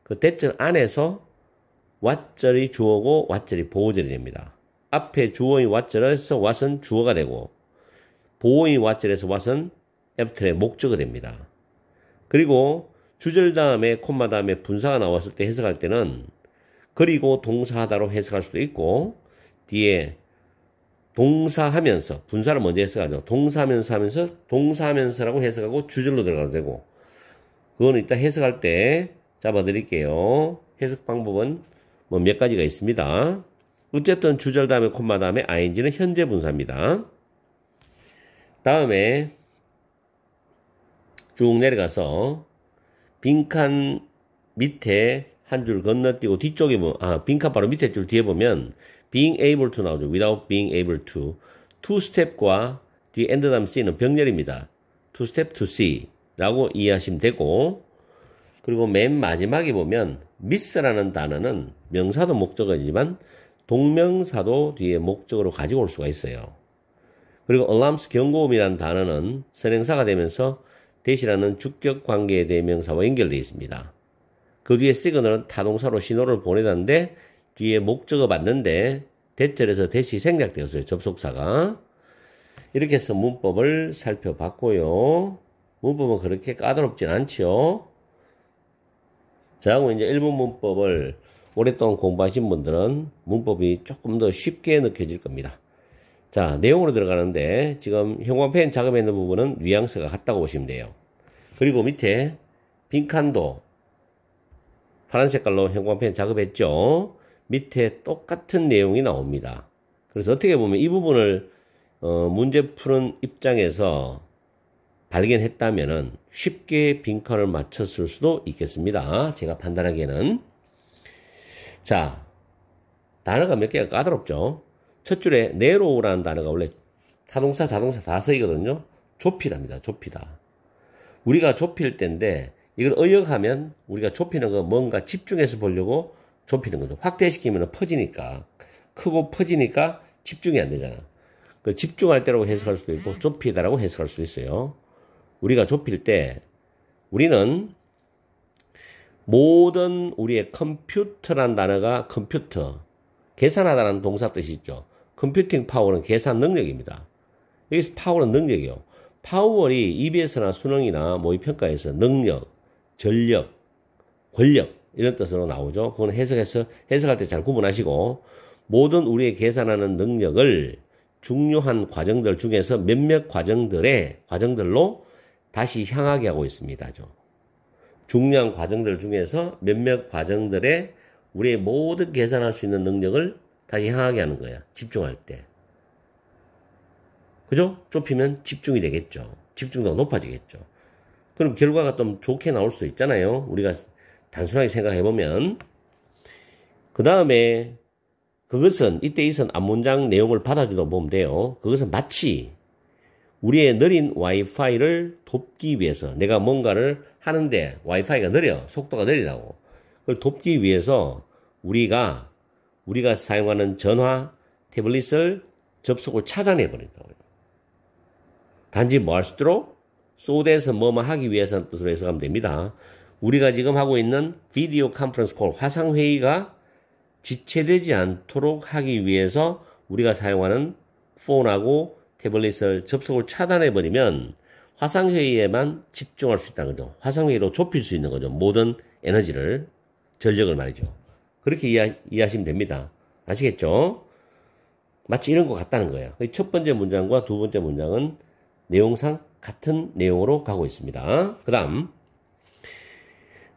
그 대절 안에서 what절이 주어고 what절이 보어절이 됩니다. 앞에 주어인 what절에서 what은 주어가 되고 보어인 what절에서 what은 after의 목적어가 됩니다. 그리고 주절 다음에 콤마 다음에 분사가 나왔을 때 해석할 때는 그리고 동사하다로 해석할 수도 있고 뒤에 동사하면서 분사를 먼저 해석하죠. 동사하면서 하면서 동사하면서라고 해석하고 주절로 들어가도 되고 그거는 이따 해석할 때 잡아드릴게요. 해석 방법은 뭐 몇 가지가 있습니다. 어쨌든 주절 다음에 콤마 다음에 ing는 현재 분사입니다. 다음에 쭉 내려가서 빈칸 밑에 한 줄 건너뛰고 뒤쪽에 빈칸 바로 밑에 줄 뒤에 보면 being able to 나오죠. without being able to. two step과 뒤에 end 다음 c는 병렬입니다. two step to see 라고 이해하시면 되고 그리고 맨 마지막에 보면 miss라는 단어는 명사도 목적어이지만 동명사도 뒤에 목적어로 가지고 올 수가 있어요. 그리고 alarms 경고음이라는 단어는 선행사가 되면서 대시라는 주격 관계의 대명사와 연결되어 있습니다. 그 뒤에 signal은 타동사로 신호를 보내는데 뒤에 목적어 받는데 대절에서 대시 생략되었어요. 접속사가. 이렇게 해서 문법을 살펴봤고요. 문법은 그렇게 까다롭진 않죠. 자, 하고 이제 일본 문법을 오랫동안 공부하신 분들은 문법이 조금 더 쉽게 느껴질 겁니다. 자, 내용으로 들어가는데 지금 형광펜 작업해 있는 부분은 뉘앙스가 같다고 보시면 돼요. 그리고 밑에 빈칸도 파란 색깔로 형광펜 작업했죠. 밑에 똑같은 내용이 나옵니다. 그래서 어떻게 보면 이 부분을 문제 푸는 입장에서 발견했다면은 쉽게 빈칸을 맞췄을 수도 있겠습니다. 제가 판단하기에는. 자, 단어가 몇 개가 까다롭죠. 첫 줄에 narrow라는 단어가 원래 타동사, 자동사 다 쓰이거든요. 좁히답니다. 좁히다. 우리가 좁힐 때인데 이걸 의역하면 우리가 좁히는 거 뭔가 집중해서 보려고 좁히는 거죠. 확대시키면 퍼지니까 크고 퍼지니까 집중이 안 되잖아. 그 집중할 때라고 해석할 수도 있고 좁히다라고 해석할 수도 있어요. 우리가 좁힐 때 우리는 모든 우리의 컴퓨터란 단어가 컴퓨터 계산하다라는 동사 뜻이 있죠. 컴퓨팅 파워는 계산 능력입니다. 여기서 파워는 능력이요. 파워월이 EBS나 수능이나 모의평가에서 능력, 전력, 권력 이런 뜻으로 나오죠. 그건 해석할 때 잘 구분하시고 모든 우리의 계산하는 능력을 중요한 과정들 중에서 몇몇 과정들로 다시 향하게 하고 있습니다. 중요한 과정들 중에서 몇몇 과정들에 우리의 모든 계산할 수 있는 능력을 다시 향하게 하는 거야. 집중할 때. 그죠? 좁히면 집중이 되겠죠. 집중도가 높아지겠죠. 그럼 결과가 좀 좋게 나올 수도 있잖아요. 우리가 단순하게 생각해보면. 그 다음에 그것은 이때 있은 앞문장 내용을 받아주다 보면 돼요. 그것은 마치 우리의 느린 와이파이를 돕기 위해서 내가 뭔가를 하는데 와이파이가 느려. 속도가 느리다고. 그걸 돕기 위해서 우리가 사용하는 전화, 태블릿을 접속을 차단해버린다고요. 단지 뭐 할 수 있도록? so that에서 뭐뭐 하기 위해서는 뜻으로 해석하면 됩니다. 우리가 지금 하고 있는 비디오 컨퍼런스 콜, 화상회의가 지체되지 않도록 하기 위해서 우리가 사용하는 폰하고 태블릿을 접속을 차단해버리면 화상회의에만 집중할 수 있다는 거죠. 화상회의로 좁힐 수 있는 거죠. 모든 에너지를, 전력을 말이죠. 그렇게 이해하시면 됩니다. 아시겠죠? 마치 이런 것 같다는 거예요. 첫 번째 문장과 두 번째 문장은 내용상 같은 내용으로 가고 있습니다. 그 다음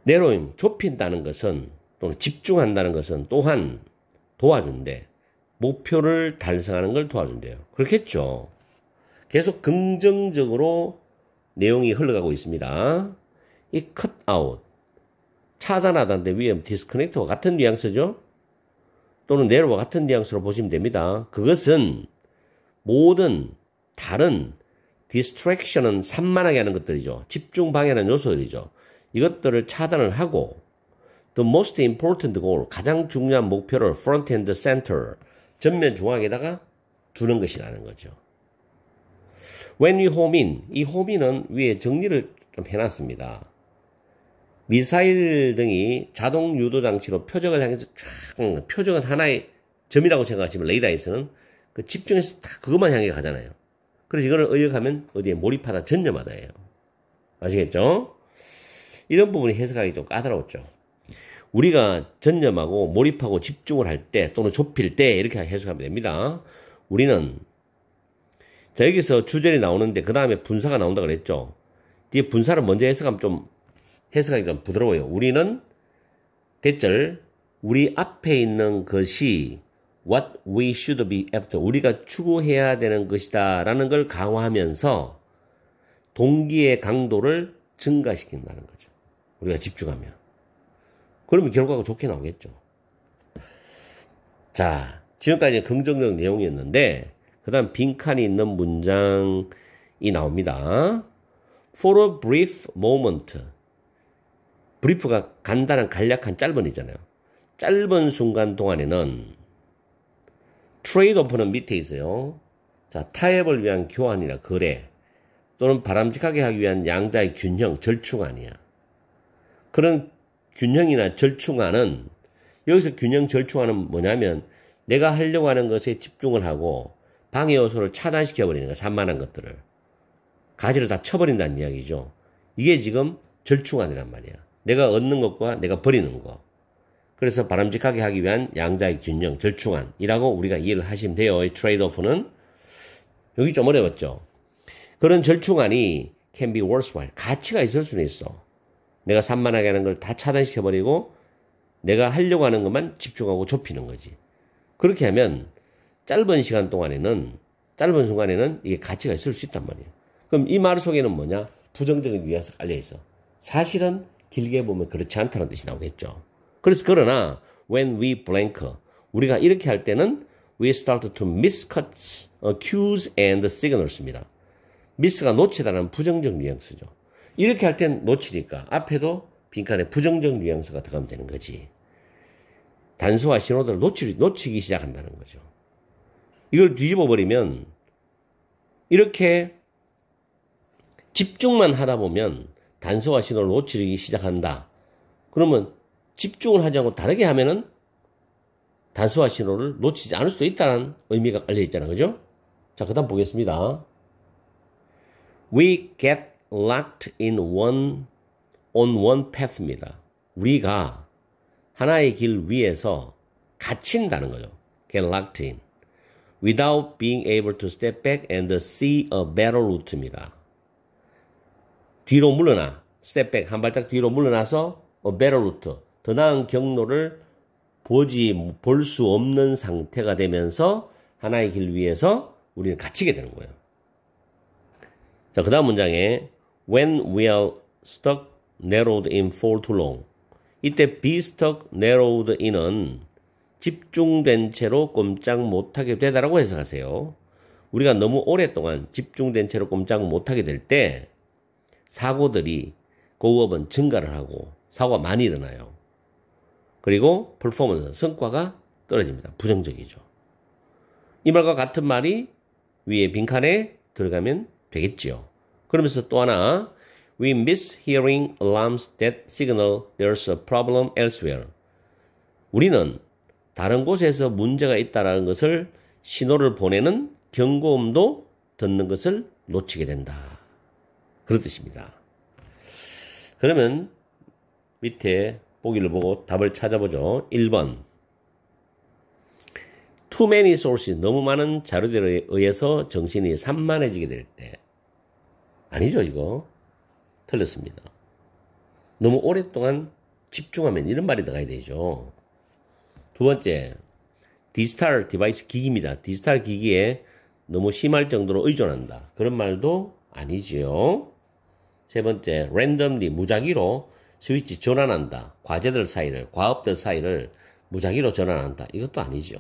narrowing, 좁힌다는 것은 또는 집중한다는 것은 또한 도와준대. 목표를 달성하는 걸 도와준대요. 그렇겠죠. 계속 긍정적으로 내용이 흘러가고 있습니다. 이 cut out, 차단하다인데 위에 disconnect와 같은 뉘앙스죠. 또는 narrow와 같은 뉘앙스로 보시면 됩니다. 그것은 모든 다른 distraction은 산만하게 하는 것들이죠. 집중 방해하는 요소들이죠. 이것들을 차단을 하고 the most important goal, 가장 중요한 목표를 front and center, 전면 중앙에다가 두는 것이라는 거죠. When we home in, 이 home in은 위에 정리를 좀 해놨습니다. 미사일 등이 자동 유도 장치로 표적을 향해서 쫙, 표적은 하나의 점이라고 생각하시면 레이더에서는 그 집중해서 다 그것만 향해 가잖아요. 그래서 이거를 의역하면 어디에 몰입하다, 전념하다예요. 아시겠죠? 이런 부분이 해석하기 좀 까다로웠죠. 우리가 전념하고 몰입하고 집중을 할 때 또는 좁힐 때 이렇게 해석하면 됩니다. 우리는 자 여기서 주절이 나오는데 그 다음에 분사가 나온다고 그랬죠. 뒤에 분사를 먼저 해석하면 좀 해석하기 좀 부드러워요. 우리는 대절 우리 앞에 있는 것이 what we should be after, 우리가 추구해야 되는 것이다 라는 걸 강화하면서 동기의 강도를 증가시킨다는 거죠. 우리가 집중하면. 그러면 결과가 좋게 나오겠죠. 자, 지금까지 긍정적 내용이었는데 그 다음 빈칸이 있는 문장이 나옵니다. For a brief moment. 브리프가 간단한 간략한 짧은 이잖아요. 짧은 순간 동안에는 트레이드오프는 밑에 있어요. 자, 타협을 위한 교환이나 거래 또는 바람직하게 하기 위한 양자의 균형, 절충안이야. 그런 균형이나 절충안은 여기서 균형 절충안은 뭐냐면 내가 하려고 하는 것에 집중을 하고 방해 요소를 차단시켜버리는 거야. 산만한 것들을. 가지를 다 쳐버린다는 이야기죠. 이게 지금 절충안이란 말이야. 내가 얻는 것과 내가 버리는 것. 그래서 바람직하게 하기 위한 양자의 균형, 절충안이라고 우리가 이해를 하시면 돼요. 이 트레이드오프는. 여기 좀 어려웠죠. 그런 절충안이 can be worthwhile. 가치가 있을 수는 있어. 내가 산만하게 하는 걸 다 차단시켜버리고 내가 하려고 하는 것만 집중하고 좁히는 거지. 그렇게 하면 짧은 시간 동안에는, 짧은 순간에는 이게 가치가 있을 수 있단 말이에요. 그럼 이 말 속에는 뭐냐? 부정적인 뉘앙스가 깔려있어. 사실은 길게 보면 그렇지 않다는 뜻이 나오겠죠. 그래서 그러나 when we blank, 우리가 이렇게 할 때는 we start to miscut cues and signals입니다. miss가 놓치다는 부정적 뉘앙스죠. 이렇게 할 땐 놓치니까 앞에도 빈칸에 부정적 뉘앙스가 들어가면 되는 거지. 단서와 신호들을 놓치기 시작한다는 거죠. 이걸 뒤집어 버리면 이렇게 집중만 하다 보면 단서와 신호를 놓치기 시작한다. 그러면 집중을 하지 않고 다르게 하면은 단서와 신호를 놓치지 않을 수도 있다는 의미가 깔려 있잖아요. 그죠? 자, 그 다음 보겠습니다. We get locked in on one path입니다. 우리가 하나의 길 위에서 갇힌다는 거죠. get locked in. without being able to step back and see a better route입니다. 뒤로 물러나, step back, 한 발짝 뒤로 물러나서 a better route, 더 나은 경로를 볼 수 없는 상태가 되면서 하나의 길 위에서 우리는 갇히게 되는 거예요. 자, 그 다음 문장에 when we are stuck, narrowed in for too long. 이때 be stuck, narrowed in은 집중된 채로 꼼짝 못하게 되다라고 해석하세요. 우리가 너무 오랫동안 집중된 채로 꼼짝 못하게 될 때 사고들이 고급은 증가를 하고 사고가 많이 일어나요. 그리고 performance, 성과가 떨어집니다. 부정적이죠. 이 말과 같은 말이 위에 빈칸에 들어가면 되겠죠. 그러면서 또 하나, we miss hearing alarms that signal there's a problem elsewhere. 우리는 다른 곳에서 문제가 있다는 것을 신호를 보내는 경고음도 듣는 것을 놓치게 된다. 그런 뜻입니다. 그러면 밑에 보기를 보고 답을 찾아보죠. 1번. Too many sources, 너무 많은 자료들에 의해서 정신이 산만해지게 될 때. 아니죠, 이거. 틀렸습니다. 너무 오랫동안 집중하면 이런 말이 들어가야 되죠. 두 번째, 디지털 디바이스 기기입니다. 디지털 기기에 너무 심할 정도로 의존한다. 그런 말도 아니지요. 세 번째, randomly, 무작위로 스위치 전환한다. 과제들 사이를, 과업들 사이를 무작위로 전환한다. 이것도 아니죠.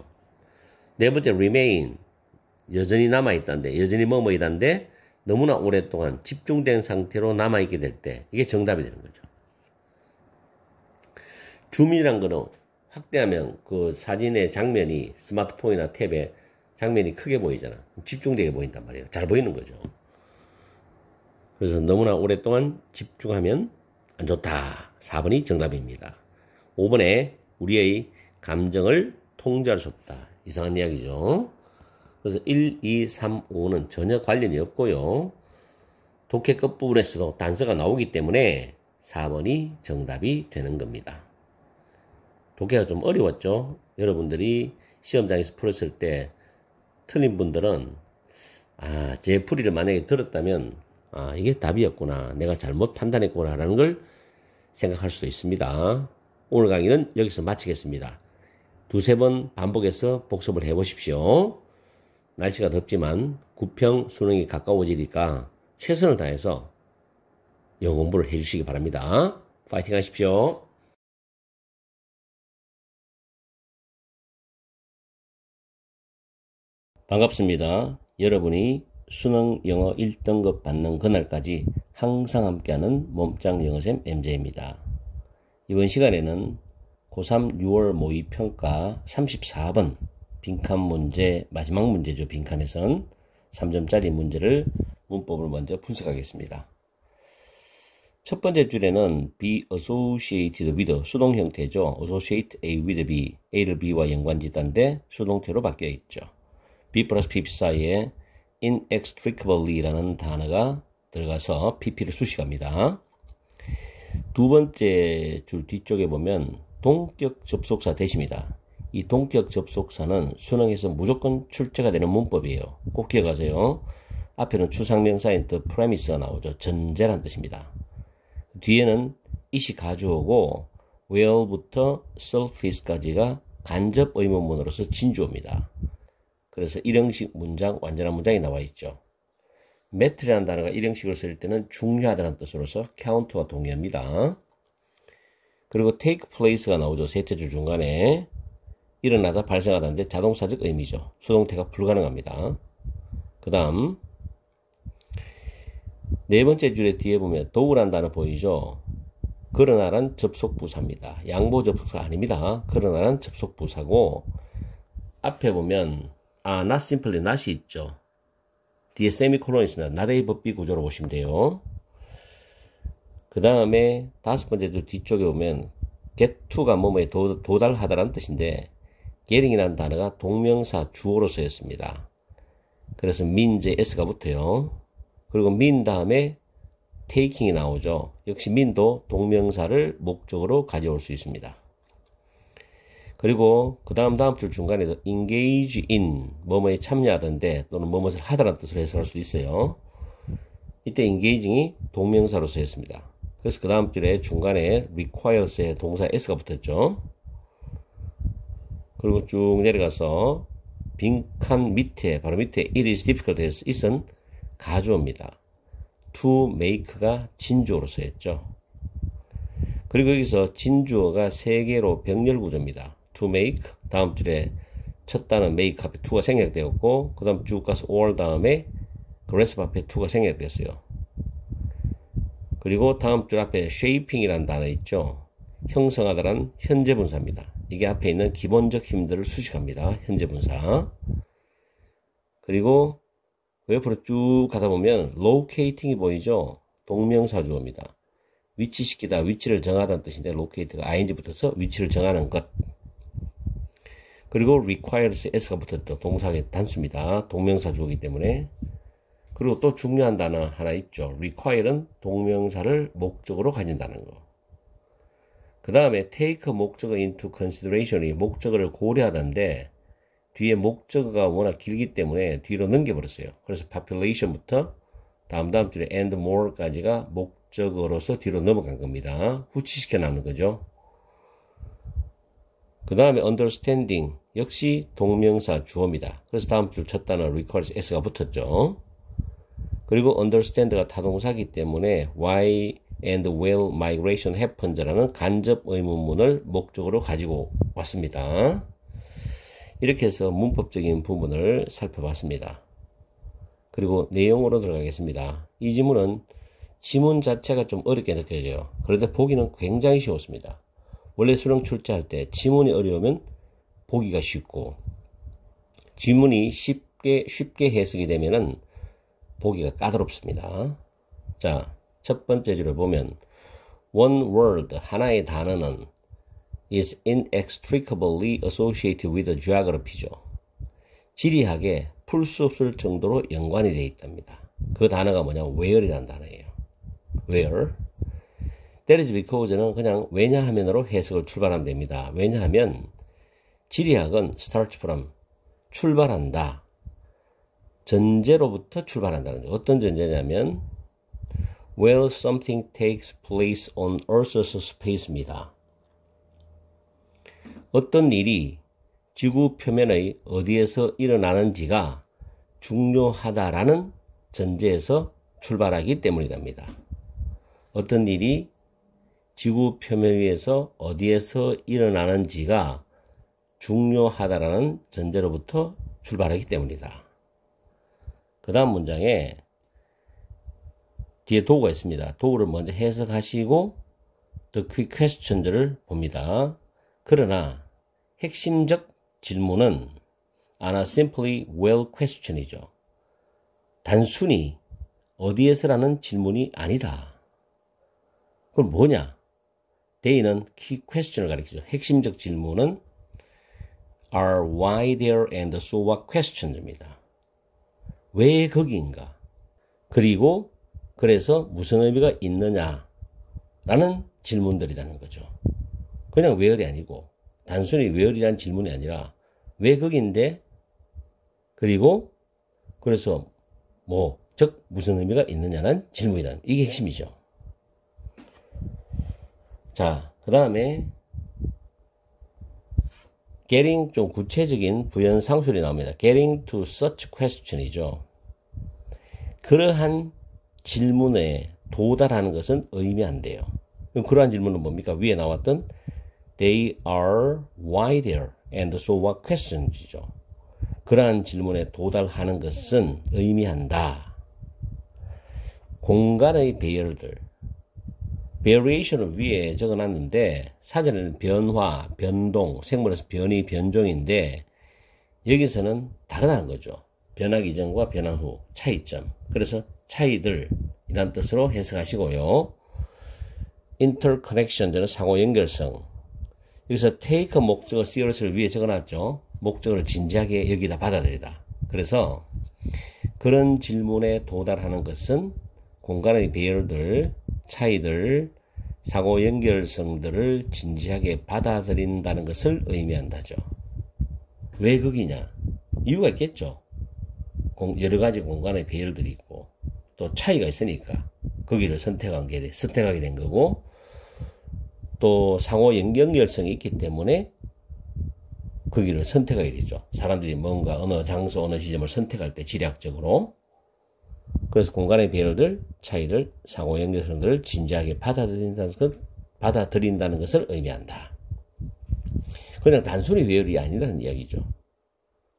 네 번째, remain, 여전히 남아있다는데, 여전히 머무르다는데 너무나 오랫동안 집중된 상태로 남아있게 될 때, 이게 정답이 되는 거죠. 줌이란 거는 확대하면 그 사진의 장면이 스마트폰이나 탭에 장면이 크게 보이잖아. 집중되게 보인단 말이에요. 잘 보이는 거죠. 그래서 너무나 오랫동안 집중하면 안 좋다. 4번이 정답입니다. 5번에 우리의 감정을 통제할 수 없다. 이상한 이야기죠. 그래서 1, 2, 3, 5는 전혀 관련이 없고요. 독해 끝부분에서도 단서가 나오기 때문에 4번이 정답이 되는 겁니다. 독해가 좀 어려웠죠. 여러분들이 시험장에서 풀었을 때 틀린 분들은 제 풀이를 만약에 들었다면 이게 답이었구나. 내가 잘못 판단했구나 라는 걸 생각할 수도 있습니다. 오늘 강의는 여기서 마치겠습니다. 두세 번 반복해서 복습을 해보십시오. 날씨가 덥지만 구평 수능이 가까워지니까 최선을 다해서 영어 공부를 해주시기 바랍니다. 파이팅 하십시오. 반갑습니다. 여러분이 수능 영어 1등급 받는 그날까지 항상 함께하는 몸짱 영어쌤 MJ입니다. 이번 시간에는 고3 6월 모의평가 34번 빈칸 문제, 마지막 문제죠. 빈칸에선 3점짜리 문제를 문법을 먼저 분석하겠습니다. 첫 번째 줄에는 be associated with 수동 형태죠. associate A with B, A를 B와 연관짓다인데 수동태로 바뀌어 있죠. B 플러스 PP 사이에 inextricably라는 단어가 들어가서 PP를 수식합니다. 두 번째 줄 뒤쪽에 보면 동격 접속사 대시입니다. 이 동격 접속사는 수능에서 무조건 출제가 되는 문법이에요. 꼭 기억하세요. 앞에는 추상명사인 the premise가 나오죠. 전제란 뜻입니다. 뒤에는 it이 가주어고 where부터 surface까지가 간접 의문문으로서 진주어입니다. 그래서 일형식 문장, 완전한 문장이 나와 있죠. matter이라는 단어가 일형식을 쓸 때는 중요하다는 뜻으로서 count와 동의합니다. 그리고 take place가 나오죠. 셋째 줄 중간에 일어나다, 발생하다인데 자동사적 의미죠. 수동태가 불가능합니다. 그 다음 네 번째 줄에 뒤에 보면 do라는 단어 보이죠. 그러나란 접속부사입니다. 양보 접속사 아닙니다. 그러나란 접속부사고 앞에 보면 not simply not이 있죠. 뒤에 세미콜론이 있습니다. not A but B 구조로 보시면 돼요. 그 다음에 다섯 번째 줄 뒤쪽에 보면 get to가 뭐뭐에 도달하다라는 뜻인데 getting이라는 단어가 동명사 주어로 쓰였습니다. 그래서 mean제 s가 붙어요. 그리고 mean 다음에 taking이 나오죠. 역시 mean도 동명사를 목적으로 가져올 수 있습니다. 그리고 그 다음 줄 중간에도 engage in 뭐뭐에 참여하던데 또는 뭐뭐를 하다라는 뜻으로 해석할 수도 있어요. 이때 engaging이 동명사로 쓰였습니다. 그래서 그 다음 줄에 중간에 requires에 동사 s가 붙었죠. 그리고 쭉 내려가서 빈칸 밑에 바로 밑에 it is difficult as it은 가주어입니다. to make가 진주어로 쓰였죠. 그리고 여기서 진주어가 3개로 병렬 구조입니다. to make 다음 줄에 첫 단어 make 앞에 to가 생략되었고 그 다음 쭉 가서 or 다음에 grasp 앞에 to가 생략되었어요. 그리고 다음 줄 앞에 shaping이라는 단어 있죠. 형성하다란 현재 분사입니다. 이게 앞에 있는 기본적 힘들을 수식합니다. 현재 분사. 그리고 그 옆으로 쭉 가다 보면 locating이 보이죠? 동명사 주어입니다. 위치시키다, 위치를 정하다는 뜻인데 locate가 ing 붙어서 위치를 정하는 것. 그리고 requires s가 붙었죠. 동사의 단수입니다. 동명사 주어이기 때문에. 그리고 또 중요한 단어 하나 있죠. require는 동명사를 목적으로 가진다는 거. 그 다음에 take 목적어 into consideration이 목적어를 고려하던데 뒤에 목적어가 워낙 길기 때문에 뒤로 넘겨버렸어요. 그래서 population부터 다음 줄에 and more까지가 목적어로서 뒤로 넘어간 겁니다. 후치시켜 놨는 거죠. 그 다음에 understanding 역시 동명사 주어입니다. 그래서 다음 줄 첫 단어 requires s가 붙었죠. 그리고 understand가 타동사이기 때문에 why and where migration happens라는 간접 의문문을 목적으로 가지고 왔습니다. 이렇게 해서 문법적인 부분을 살펴봤습니다. 그리고 내용으로 들어가겠습니다. 이 지문은 지문 자체가 좀 어렵게 느껴져요. 그런데 보기는 굉장히 쉬웠습니다. 원래 수능 출제할 때 지문이 어려우면 보기가 쉽고 지문이 쉽게 해석이 되면은 보기가 까다롭습니다. 자, 첫 번째 줄을 보면 one word, 하나의 단어는 is inextricably associated with geography죠. 지리학에 풀 수 없을 정도로 연관이 되어 있답니다. 그 단어가 뭐냐? where이라는 단어예요. where. That is because는 그냥 왜냐하면으로 해석을 출발하면 됩니다. 왜냐하면 지리학은 start from, 출발한다. 전제로부터 출발한다는 거죠. 어떤 전제냐면 where something takes place on Earth's space입니다. 어떤 일이 지구 표면의 어디에서 일어나는지가 중요하다라는 전제에서 출발하기 때문이랍니다. 어떤 일이 지구 표면 위에서 어디에서 일어나는지가 중요하다라는 전제로부터 출발하기 때문이다. 그 다음 문장에 뒤에 도구가 있습니다. 도구를 먼저 해석하시고 the quick questions를 봅니다. 그러나 핵심적 질문은 are not simply well question이죠. 단순히 어디에서라는 질문이 아니다. 그럼 뭐냐? they는 key question을 가리키죠. 핵심적 질문은 are why there and so what questions입니다. 왜 거기인가? 그리고 그래서 무슨 의미가 있느냐? 라는 질문들이라는 거죠. 그냥 where이 아니고 단순히 where이라는 질문이 아니라 왜 거기인데? 그리고 그래서 즉 무슨 의미가 있느냐는 질문이란 이게 핵심이죠. 자, 그 다음에 getting 좀 구체적인 부연 상술이 나옵니다. getting to such question이죠. 그러한 질문에 도달하는 것은 의미한대요. 그럼 그러한 질문은 뭡니까? 위에 나왔던 they are why there and so what questions이죠. 그러한 질문에 도달하는 것은 의미한다. 공간의 배열들 variation을 위에 적어놨는데 사전에는 변화, 변동, 생물에서 변이, 변종인데 여기서는 다르다는 거죠. 변하기 전과 변화 후 차이점. 그래서 차이들이란 뜻으로 해석하시고요. interconnection 저는 상호 연결성. 여기서 take 목적어 serious를 위에 적어놨죠. 목적어를 진지하게 여기다 받아들이다. 그래서 그런 질문에 도달하는 것은 공간의 배열들, 차이들, 상호 연결성들을 진지하게 받아들인다는 것을 의미한다죠. 왜 거기냐? 이유가 있겠죠. 여러 가지 공간의 배열들이 있고 또 차이가 있으니까 거기를 선택하게 된 거고 또 상호 연결성이 있기 때문에 거기를 선택하게 되죠. 사람들이 뭔가 어느 장소, 어느 지점을 선택할 때 지략적으로 그래서 공간의 배열들, 차이들, 상호 연결성들을 진지하게 받아들인다는 것을 의미한다. 그냥 단순히 where이 아니라는 이야기죠.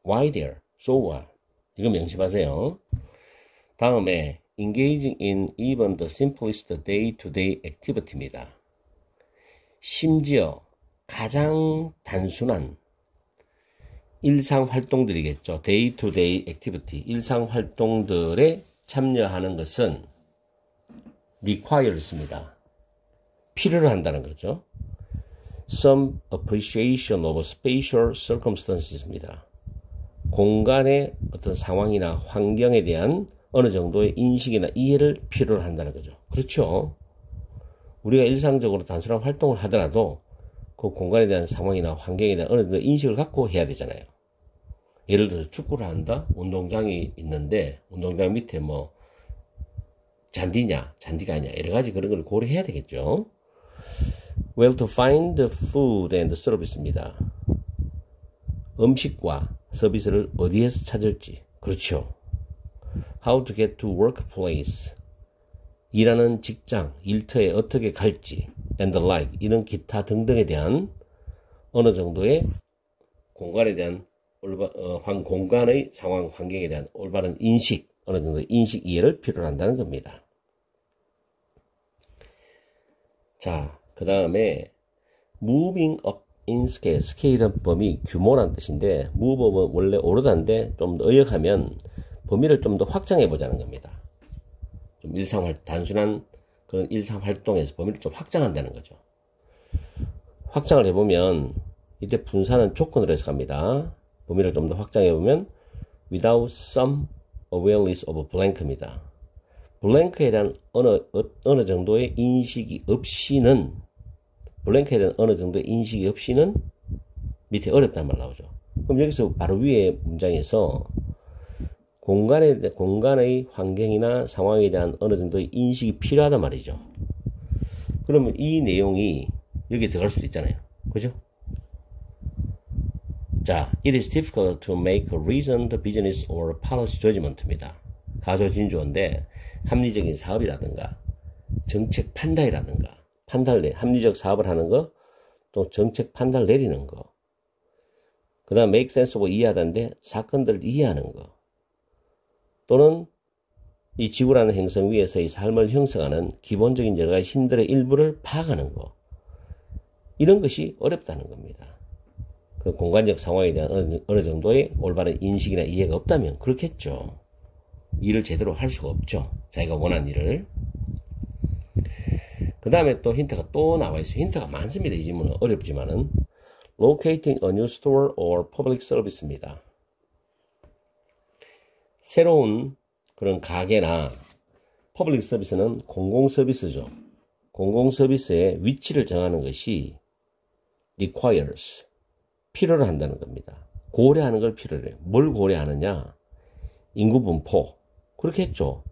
Why there? So what? 이거 명심하세요. 다음에 engaging in even the simplest day-to-day activity입니다. 심지어 가장 단순한 일상 활동들이겠죠. day to day activity. 일상 활동들에 참여하는 것은 requires입니다. 필요로 한다는 거죠. Some appreciation of spatial circumstances입니다. 공간의 어떤 상황이나 환경에 대한 어느 정도의 인식이나 이해를 필요로 한다는 거죠. 그렇죠. 우리가 일상적으로 단순한 활동을 하더라도 그 공간에 대한 상황이나 환경에 대한 어느 정도 인식을 갖고 해야 되잖아요. 예를 들어서 축구를 한다? 운동장이 있는데 운동장 밑에 뭐 잔디냐 잔디가 아니냐 여러 가지 그런 걸 고려해야 되겠죠. Where to find the food and service입니다. 음식과 서비스를 어디에서 찾을지. 그렇죠. How to get to workplace. 일하는 직장, 일터에 어떻게 갈지. And the like. 이런 기타 등등에 대한 어느 정도의 공간에 대한 공간의 상황, 환경에 대한 올바른 인식, 어느 정도의 인식 이해를 필요로 한다는 겁니다. 자, 그 다음에 moving up in scale. 스케일은 범위, 규모란 뜻인데 move up은 원래 오르다인데 좀 더 의역하면 범위를 좀 더 확장해 보자는 겁니다. 좀 단순한 그런 일상활동에서 범위를 좀 확장한다는 거죠. 확장을 해보면 이때 분사는 조건으로 해서 갑니다. 범위를 좀 더 확장해보면 without some awareness of blank입니다. 블랭크에 대한 어느 정도의 인식이 없이는 블랭크에 대한 어느 정도의 인식이 없이는 밑에 어렵단 말 나오죠. 그럼 여기서 바로 위에 문장에서 공간의 환경이나 상황에 대한 어느 정도의 인식이 필요하단 말이죠. 그러면 이 내용이 여기에 들어갈 수도 있잖아요. 그죠? 자, it is difficult to make a reasoned business or policy judgment입니다. 가조진주어인데 합리적인 사업이라든가 정책 판단이라든가 합리적 사업을 하는 거, 또 정책 판단을 내리는 거, 그 다음 make sense of 이해하다인데 사건들을 이해하는 거, 또는 이 지구라는 행성 위에서의 삶을 형성하는 기본적인 여러 가지 힘들의 일부를 파악하는 거, 이런 것이 어렵다는 겁니다. 그 공간적 상황에 대한 어느 정도의 올바른 인식이나 이해가 없다면 그렇겠죠. 일을 제대로 할 수가 없죠. 자기가 원하는 일을. 그 다음에 또 힌트가 또 나와 있어요. 힌트가 많습니다. 이 질문은 어렵지만은 locating a new store or public service입니다. 새로운 그런 가게나 퍼블릭 서비스는 공공 서비스죠. 공공 서비스의 위치를 정하는 것이 requires, 필요로 한다는 겁니다. 고려하는 걸 필요로 해요. 뭘 고려하느냐? 인구 분포. 그렇게 했죠.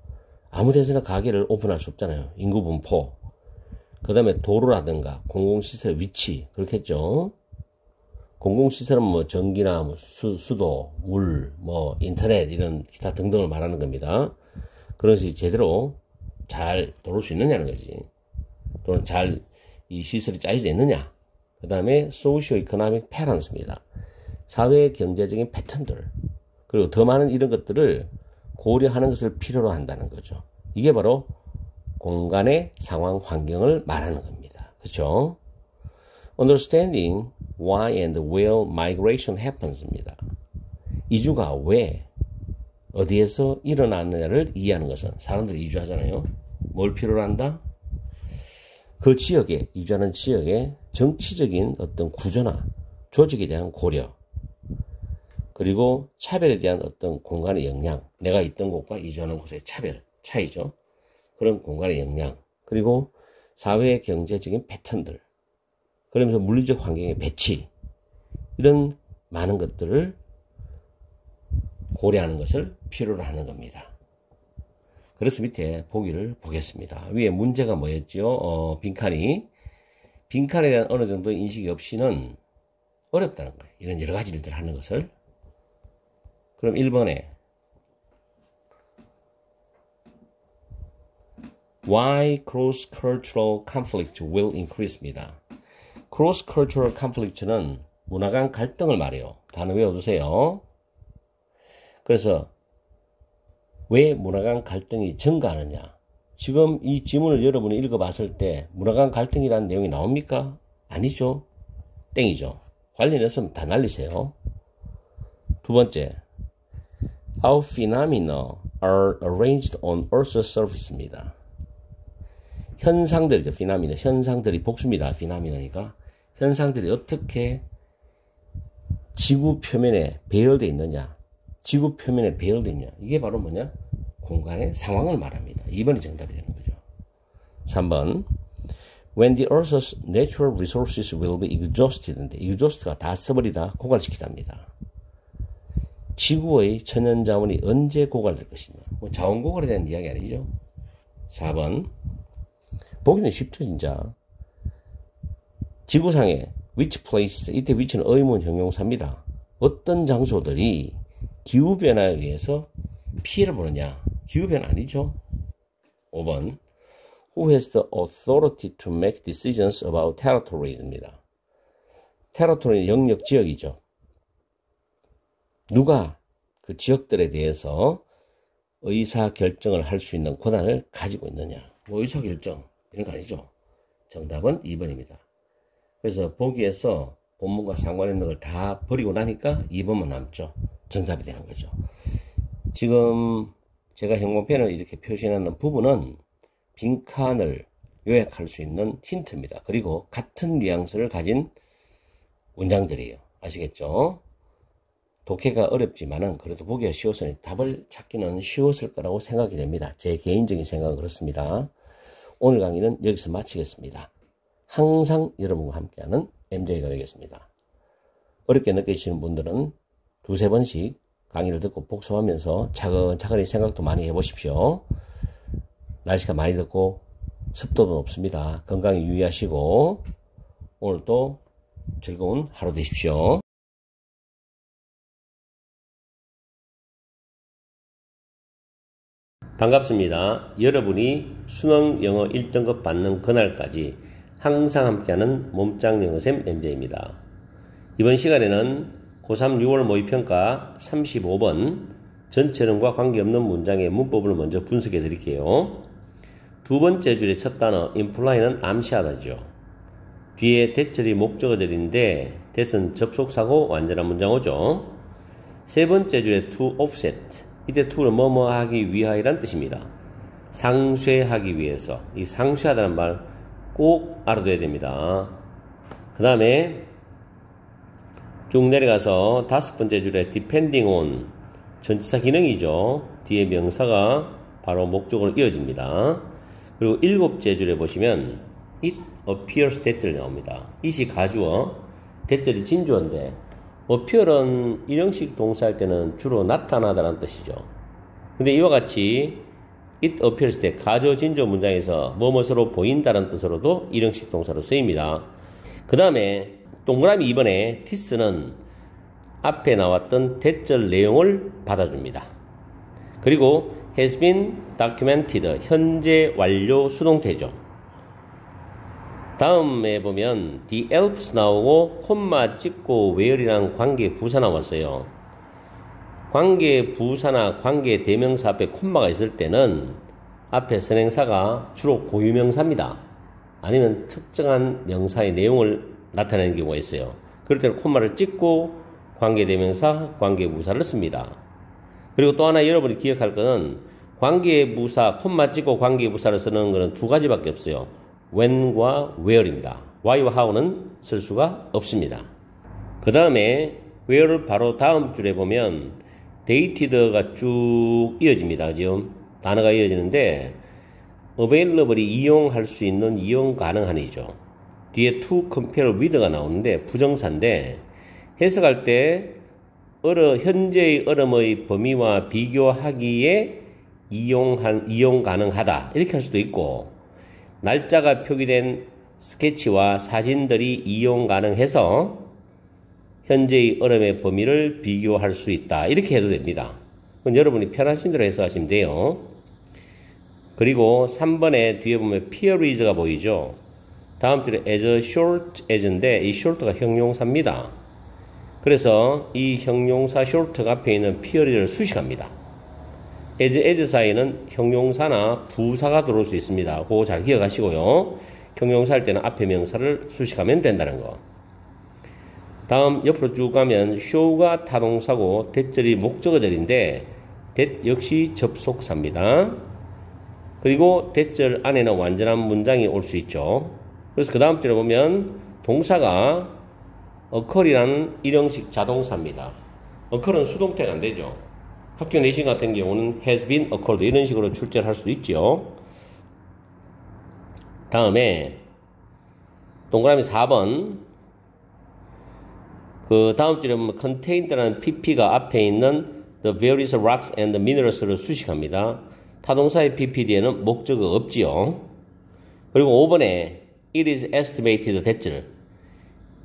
아무 데서나 가게를 오픈할 수 없잖아요. 인구 분포. 그 다음에 도로라든가 공공시설 위치. 그렇게 했죠. 공공시설은 뭐 전기나 뭐 수도, 물, 뭐 인터넷 이런 기타 등등을 말하는 겁니다. 그런 것이 제대로 잘 돌을 수 있느냐는 거지. 또는 잘 이 시설이 짜여져 있느냐. 그 다음에 socio-economic patterns입니다. 사회 경제적인 패턴들. 그리고 더 많은 이런 것들을 고려하는 것을 필요로 한다는 거죠. 이게 바로 공간의 상황 환경을 말하는 겁니다. 그렇죠? Understanding why and where migration happens입니다. 이주가 왜 어디에서 일어나느냐를 이해하는 것은, 사람들이 이주하잖아요. 뭘 필요로 한다? 그 지역에, 이주하는 지역의 정치적인 어떤 구조나 조직에 대한 고려, 그리고 차별에 대한 어떤 공간의 영향, 내가 있던 곳과 이주하는 곳의 차이죠. 그런 공간의 영향, 그리고 사회 경제적인 패턴들, 그러면서 물리적 환경의 배치, 이런 많은 것들을 고려하는 것을 필요로 하는 겁니다. 그래서 밑에 보기를 보겠습니다. 위에 문제가 뭐였죠? 빈칸에 대한 어느 정도 인식이 없이는 어렵다는 거예요. 이런 여러 가지 일들을 하는 것을. 그럼 1번에 Why cross-cultural conflict will increase입니다. cross-cultural conflict는 문화 간 갈등을 말해요. 단어 외워두세요. 그래서 왜 문화 간 갈등이 증가하느냐? 지금 이 지문을 여러분이 읽어봤을 때 문화 간 갈등이라는 내용이 나옵니까? 아니죠. 땡이죠. 관련 없으면 다 날리세요. 두 번째, How phenomena are arranged on Earth's surface입니다. 현상들이죠. phenomena. 현상들이 복수입니다. phenomena니까. 현상들이 어떻게 지구 표면에 배열되어 있느냐. 지구 표면에 배열되어 있냐. 이게 바로 뭐냐? 공간의 상황을 말합니다. 2번이 정답이 되는 거죠. 3번. When the Earth's natural resources will be exhausted. exhaust가 다 써버리다, 고갈시키답니다. 지구의 천연 자원이 언제 고갈될 것이냐. 뭐 자원 고갈에 대한 이야기 아니죠. 4번. 보기는 쉽죠, 진짜. 지구상에 which places, 이때 which는 의문 형용사입니다. 어떤 장소들이 기후변화에 의해서 피해를 보느냐. 기후변화 아니죠. 5번. Who has the authority to make decisions about territories입니다. territory 영역 지역이죠. 누가 그 지역들에 대해서 의사결정을 할 수 있는 권한을 가지고 있느냐. 뭐 의사결정 이런 거 아니죠. 정답은 2번입니다. 그래서 보기에서 본문과 상관 있는 걸 다 버리고 나니까 2번만 남죠. 정답이 되는 거죠. 지금 제가 형광펜을 이렇게 표시해놓는 부분은 빈칸을 요약할 수 있는 힌트입니다. 그리고 같은 뉘앙스를 가진 문장들이에요. 아시겠죠? 독해가 어렵지만은 그래도 보기가 쉬웠으니 답을 찾기는 쉬웠을 거라고 생각이 됩니다. 제 개인적인 생각은 그렇습니다. 오늘 강의는 여기서 마치겠습니다. 항상 여러분과 함께하는 MJ가 되겠습니다. 어렵게 느끼시는 분들은 두세 번씩 강의를 듣고 복습하면서 차근차근히 생각도 많이 해보십시오. 날씨가 많이 덥고 습도도 높습니다. 건강에 유의하시고 오늘도 즐거운 하루 되십시오. 반갑습니다. 여러분이 수능 영어 1등급 받는 그날까지 항상 함께하는 몸짱 영어쌤 MJ입니다. 이번 시간에는 고3 6월 모의평가 35번 전체론과 관계없는 문장의 문법을 먼저 분석해 드릴게요. 두 번째 줄의 첫 단어 imply는 암시하다죠. 뒤에 대절이 목적어절인데 that은 접속사고 완전한 문장 오죠. 세 번째 줄의 to offset, 이때 to는 뭐뭐 하기 위하여란 뜻입니다. 상쇄하기 위해서. 이 상쇄하다는 말 꼭 알아둬야 됩니다. 그 다음에 쭉 내려가서 다섯 번째 줄에 depending on, 전치사 기능이죠. 뒤에 명사가 바로 목적으로 이어집니다. 그리고 일곱째 줄에 보시면 it appears that절이 나옵니다. it이 가주어, that절이 진주어인데 appear은 일형식 동사할 때는 주로 나타나다라는 뜻이죠. 근데 이와 같이 it appears that 가주어 진주어 문장에서 뭐뭐서로 보인다는 뜻으로도 일형식 동사로 쓰입니다. 그 다음에 동그라미 2번에 this는 앞에 나왔던 that절 내용을 받아줍니다. 그리고 has been documented, 현재 완료 수동태죠. 다음에 보면 the helps 나오고 콤마 찍고 where이랑 관계 부사 나왔어요. 관계 부사나 관계 대명사 앞에 콤마가 있을 때는 앞에 선행사가 주로 고유명사입니다. 아니면 특정한 명사의 내용을 나타내는 경우가 있어요. 그럴 때는 콤마를 찍고 관계 대명사, 관계 부사를 씁니다. 그리고 또 하나 여러분이 기억할 것은 관계 부사, 콤마 찍고 관계 부사를 쓰는 것은 두 가지밖에 없어요. when과 where입니다. why와 how는 쓸 수가 없습니다. 그 다음에 where를 바로 다음 줄에 보면 dated가 쭉 이어집니다. 지금 단어가 이어지는데 available이 이용할 수 있는, 이용 가능한이죠. 뒤에 to compare with가 나오는데 부정사인데 해석할 때 현재의 얼음의 범위와 비교하기에 이용 가능하다 이렇게 할 수도 있고, 날짜가 표기된 스케치와 사진들이 이용 가능해서 현재의 얼음의 범위를 비교할 수 있다 이렇게 해도 됩니다. 그럼 여러분이 편하신 대로 해석하시면 돼요. 그리고 3번에 뒤에 보면 periods가 보이죠. 다음 줄에 as short as인데 이 short가 형용사입니다. 그래서 이 형용사 short가 앞에 있는 periods를 수식합니다. as 사이에는 형용사나 부사가 들어올 수 있습니다. 그거 잘 기억하시고요. 형용사 할 때는 앞에 명사를 수식하면 된다는 거. 다음 옆으로 쭉 가면 show가 타동사고 that절이 목적어절인데 that 역시 접속사입니다. 그리고 that절 안에는 완전한 문장이 올 수 있죠. 그래서 그 다음 줄에 보면 동사가 occur이라는 일형식 자동사입니다. occur은 수동태가 안 되죠. 학교 내신 같은 경우는 has been occurred 이런 식으로 출제를 할 수도 있죠. 다음에 동그라미 4번 그 다음 줄에 보면 contained라는 pp가 앞에 있는 the various rocks and the minerals를 수식합니다. 타동사의 pp 뒤에는 목적어가 없지요. 그리고 5번에 it is estimated that절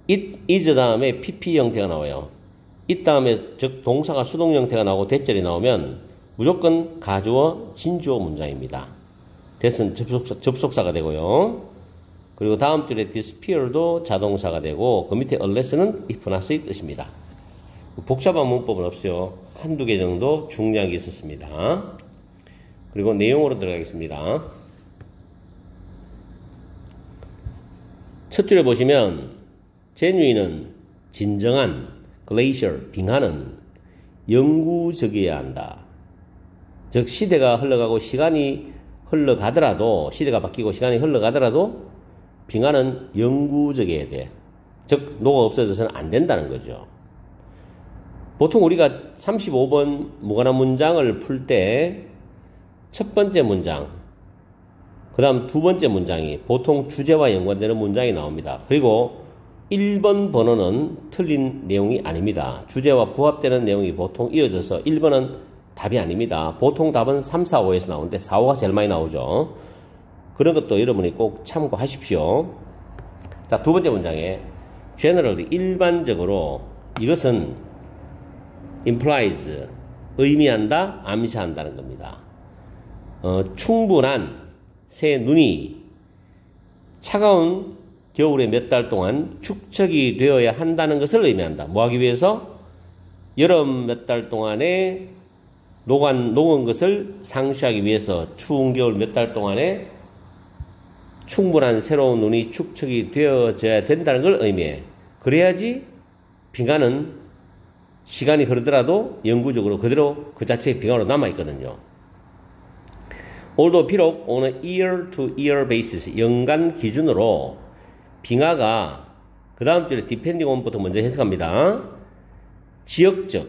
it is 다음에 pp 형태가 나와요. it 다음에 즉 동사가 수동 형태가 나오고 that절이 나오면 무조건 가주어 진주어 문장입니다. that은 접속사가 되고요. 그리고 다음 줄에 disappear도 자동사가 되고 그 밑에 unless는 if not의 뜻입니다. 복잡한 문법은 없어요. 한두 개 정도 중요한 게 있었습니다. 그리고 내용으로 들어가겠습니다. 첫 줄에 보시면 genuine은 진정한, glacier, 빙하는 영구적이어야 한다. 즉 시대가 흘러가고 시간이 흘러가더라도 시대가 바뀌고 시간이 흘러가더라도 빙하는 영구적이어야 돼. 즉 녹아 없어져서는 안 된다는 거죠. 보통 우리가 35번 무관한 문장을 풀 때 첫 번째 문장, 그 다음 두 번째 문장이 보통 주제와 연관되는 문장이 나옵니다. 그리고 1번 번호는 틀린 내용이 아닙니다. 주제와 부합되는 내용이 보통 이어져서 1번은 답이 아닙니다. 보통 답은 3, 4, 5에서 나오는데 4, 5가 제일 많이 나오죠. 그런 것도 여러분이 꼭 참고하십시오. 자, 두 번째 문장에 generally 일반적으로 이것은 implies 의미한다, 암시한다는 겁니다. 충분한 새 눈이 차가운 겨울의 몇 달 동안 축적이 되어야 한다는 것을 의미한다. 뭐 하기 위해서? 여름 몇 달 동안에 녹은 것을 상쇄하기 위해서 추운 겨울 몇 달 동안에 충분한 새로운 눈이 축적이 되어져야 된다는 걸 의미해. 그래야지 빙하는 시간이 흐르더라도 영구적으로 그대로 그 자체의 빙하로 남아있거든요. 올도 비록 on a year to year basis 연간 기준으로 빙하가 그 다음 줄에 depending on부터 먼저 해석합니다. 지역적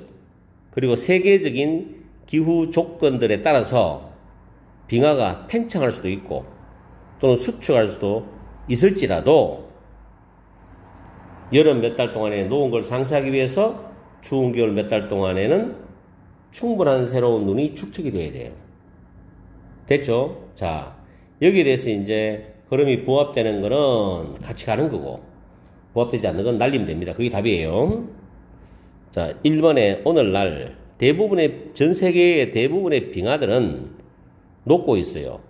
그리고 세계적인 기후 조건들에 따라서 빙하가 팽창할 수도 있고 또는 수축할 수도 있을지라도 여름 몇 달 동안에 녹은 걸 상쇄하기 위해서 추운 겨울 몇 달 동안에는 충분한 새로운 눈이 축적이 돼야 돼요. 됐죠? 자, 여기에 대해서 이제 흐름이 부합되는 거는 같이 가는 거고 부합되지 않는 건 날리면 됩니다. 그게 답이에요. 자, 1번에 오늘날 전 세계의 대부분의 빙하들은 녹고 있어요.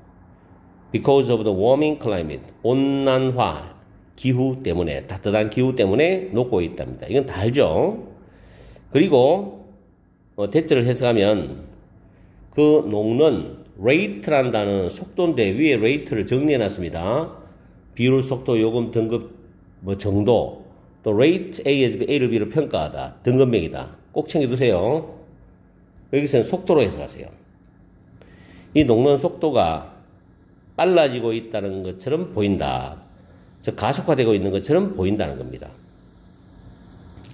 Because of the warming climate, 온난화 기후 때문에, 따뜻한 기후 때문에 녹고 있답니다. 이건 다 알죠? 그리고 대절을 해석하면 그 녹는 rate라는 단어는 속도인데 위에 rate를 정리해놨습니다. 비율, 속도, 요금, 등급, 정도, 또 rate A에서 A를 B로 평가하다, 등급명이다. 꼭 챙겨두세요. 여기서는 속도로 해석하세요. 이 녹는 속도가 빨라지고 있다는 것처럼 보인다. 즉 가속화되고 있는 것처럼 보인다는 겁니다.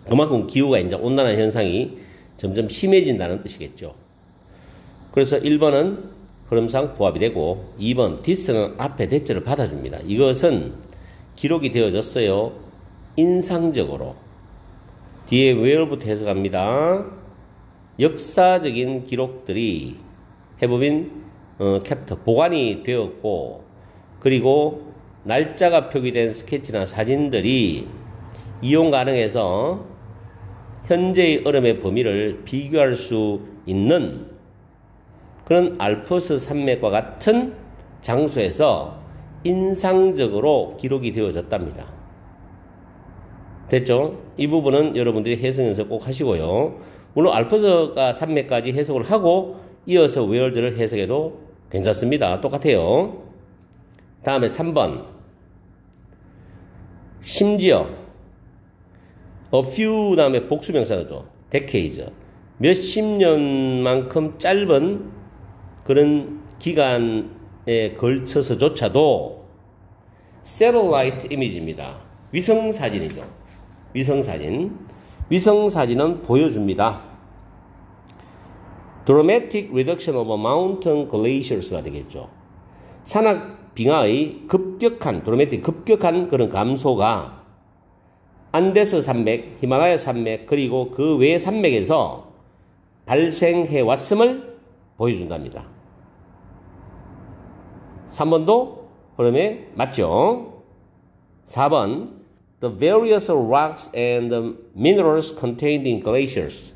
그만큼 기후가 이제 온난화 현상이 점점 심해진다는 뜻이겠죠. 그래서 1번은 흐름상 부합이 되고 2번 this는 앞에 대절을 받아줍니다. 이것은 기록이 되어졌어요. 인상적으로. 뒤에 where부터 해석합니다. 역사적인 기록들이 have been kept, 보관이 되었고 그리고 날짜가 표기된 스케치나 사진들이 이용 가능해서 현재의 얼음의 범위를 비교할 수 있는 그런 알프스 산맥과 같은 장소에서 인상적으로 기록이 되어졌답니다. 됐죠? 이 부분은 여러분들이 해석 연습 꼭 하시고요. 물론 알프스가 산맥까지 해석을 하고 이어서 웨어드를 해석해도 괜찮습니다. 똑같아요. 다음에 3번. 심지어 A few 다음에 복수명사죠. decades. 몇십 년만큼 짧은 그런 기간에 걸쳐서조차도 satellite image입니다. 위성사진이죠. 위성사진. 위성사진은 보여줍니다. Dramatic reduction of mountain glaciers가 되겠죠. 산악 빙하의 급격한, 드라마틱 급격한 그런 감소가 안데스 산맥, 히말라야 산맥, 그리고 그 외 산맥에서 발생해 왔음을 보여준답니다. 3번도 흐름에 맞죠? 4번 The various rocks and minerals contained in glaciers.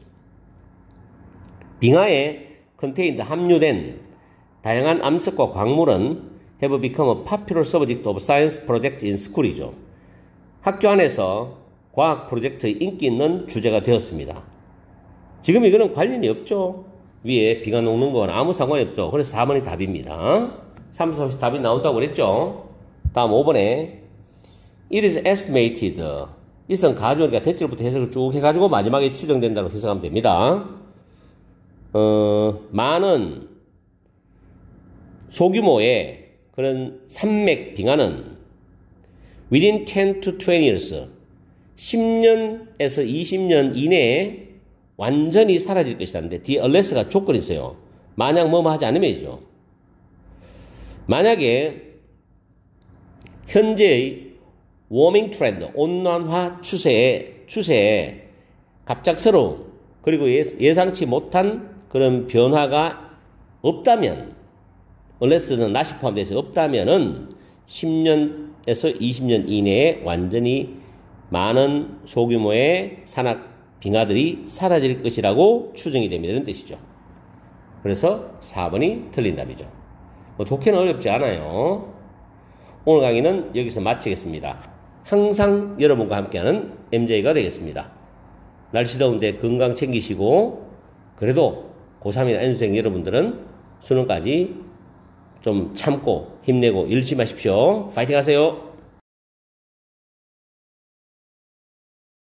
빙하에 contained 함유된 다양한 암석과 광물은 have become a popular subject of science project in school이죠. 학교 안에서 과학 프로젝트의 인기 있는 주제가 되었습니다. 지금 이거는 관련이 없죠. 위에 비가 녹는 건 아무 상관이 없죠. 그래서 4번이 답입니다. 3, 4, 5 답이 나온다고 그랬죠. 다음 5번에 It is estimated. 이선 가져오니까 대절부터 해석을 쭉 해가지고 마지막에 추정된다고 해석하면 됩니다. 많은 소규모의 그런 산맥 빙하는 within 10 to 20 years 10년에서 20년 이내에 완전히 사라질 것이라는데 뒤에 unless가 조건이 있어요. 만약 뭐뭐 하지 않으면이죠. 만약에 현재의 워밍 트렌드, 온난화 추세에 갑작스러운 그리고 예상치 못한 그런 변화가 없다면 unless는 not이 포함돼서 없다면은 10년에서 20년 이내에 완전히 많은 소규모의 산악 빙하들이 사라질 것이라고 추정이 됩니다. 이런 뜻이죠. 그래서 4번이 틀린 답이죠. 독해는 어렵지 않아요. 오늘 강의는 여기서 마치겠습니다. 항상 여러분과 함께하는 MJ가 되겠습니다. 날씨 더운데 건강 챙기시고 그래도 고3이나 N수생 여러분들은 수능까지 좀 참고 힘내고 열심히 하십시오. 파이팅 하세요.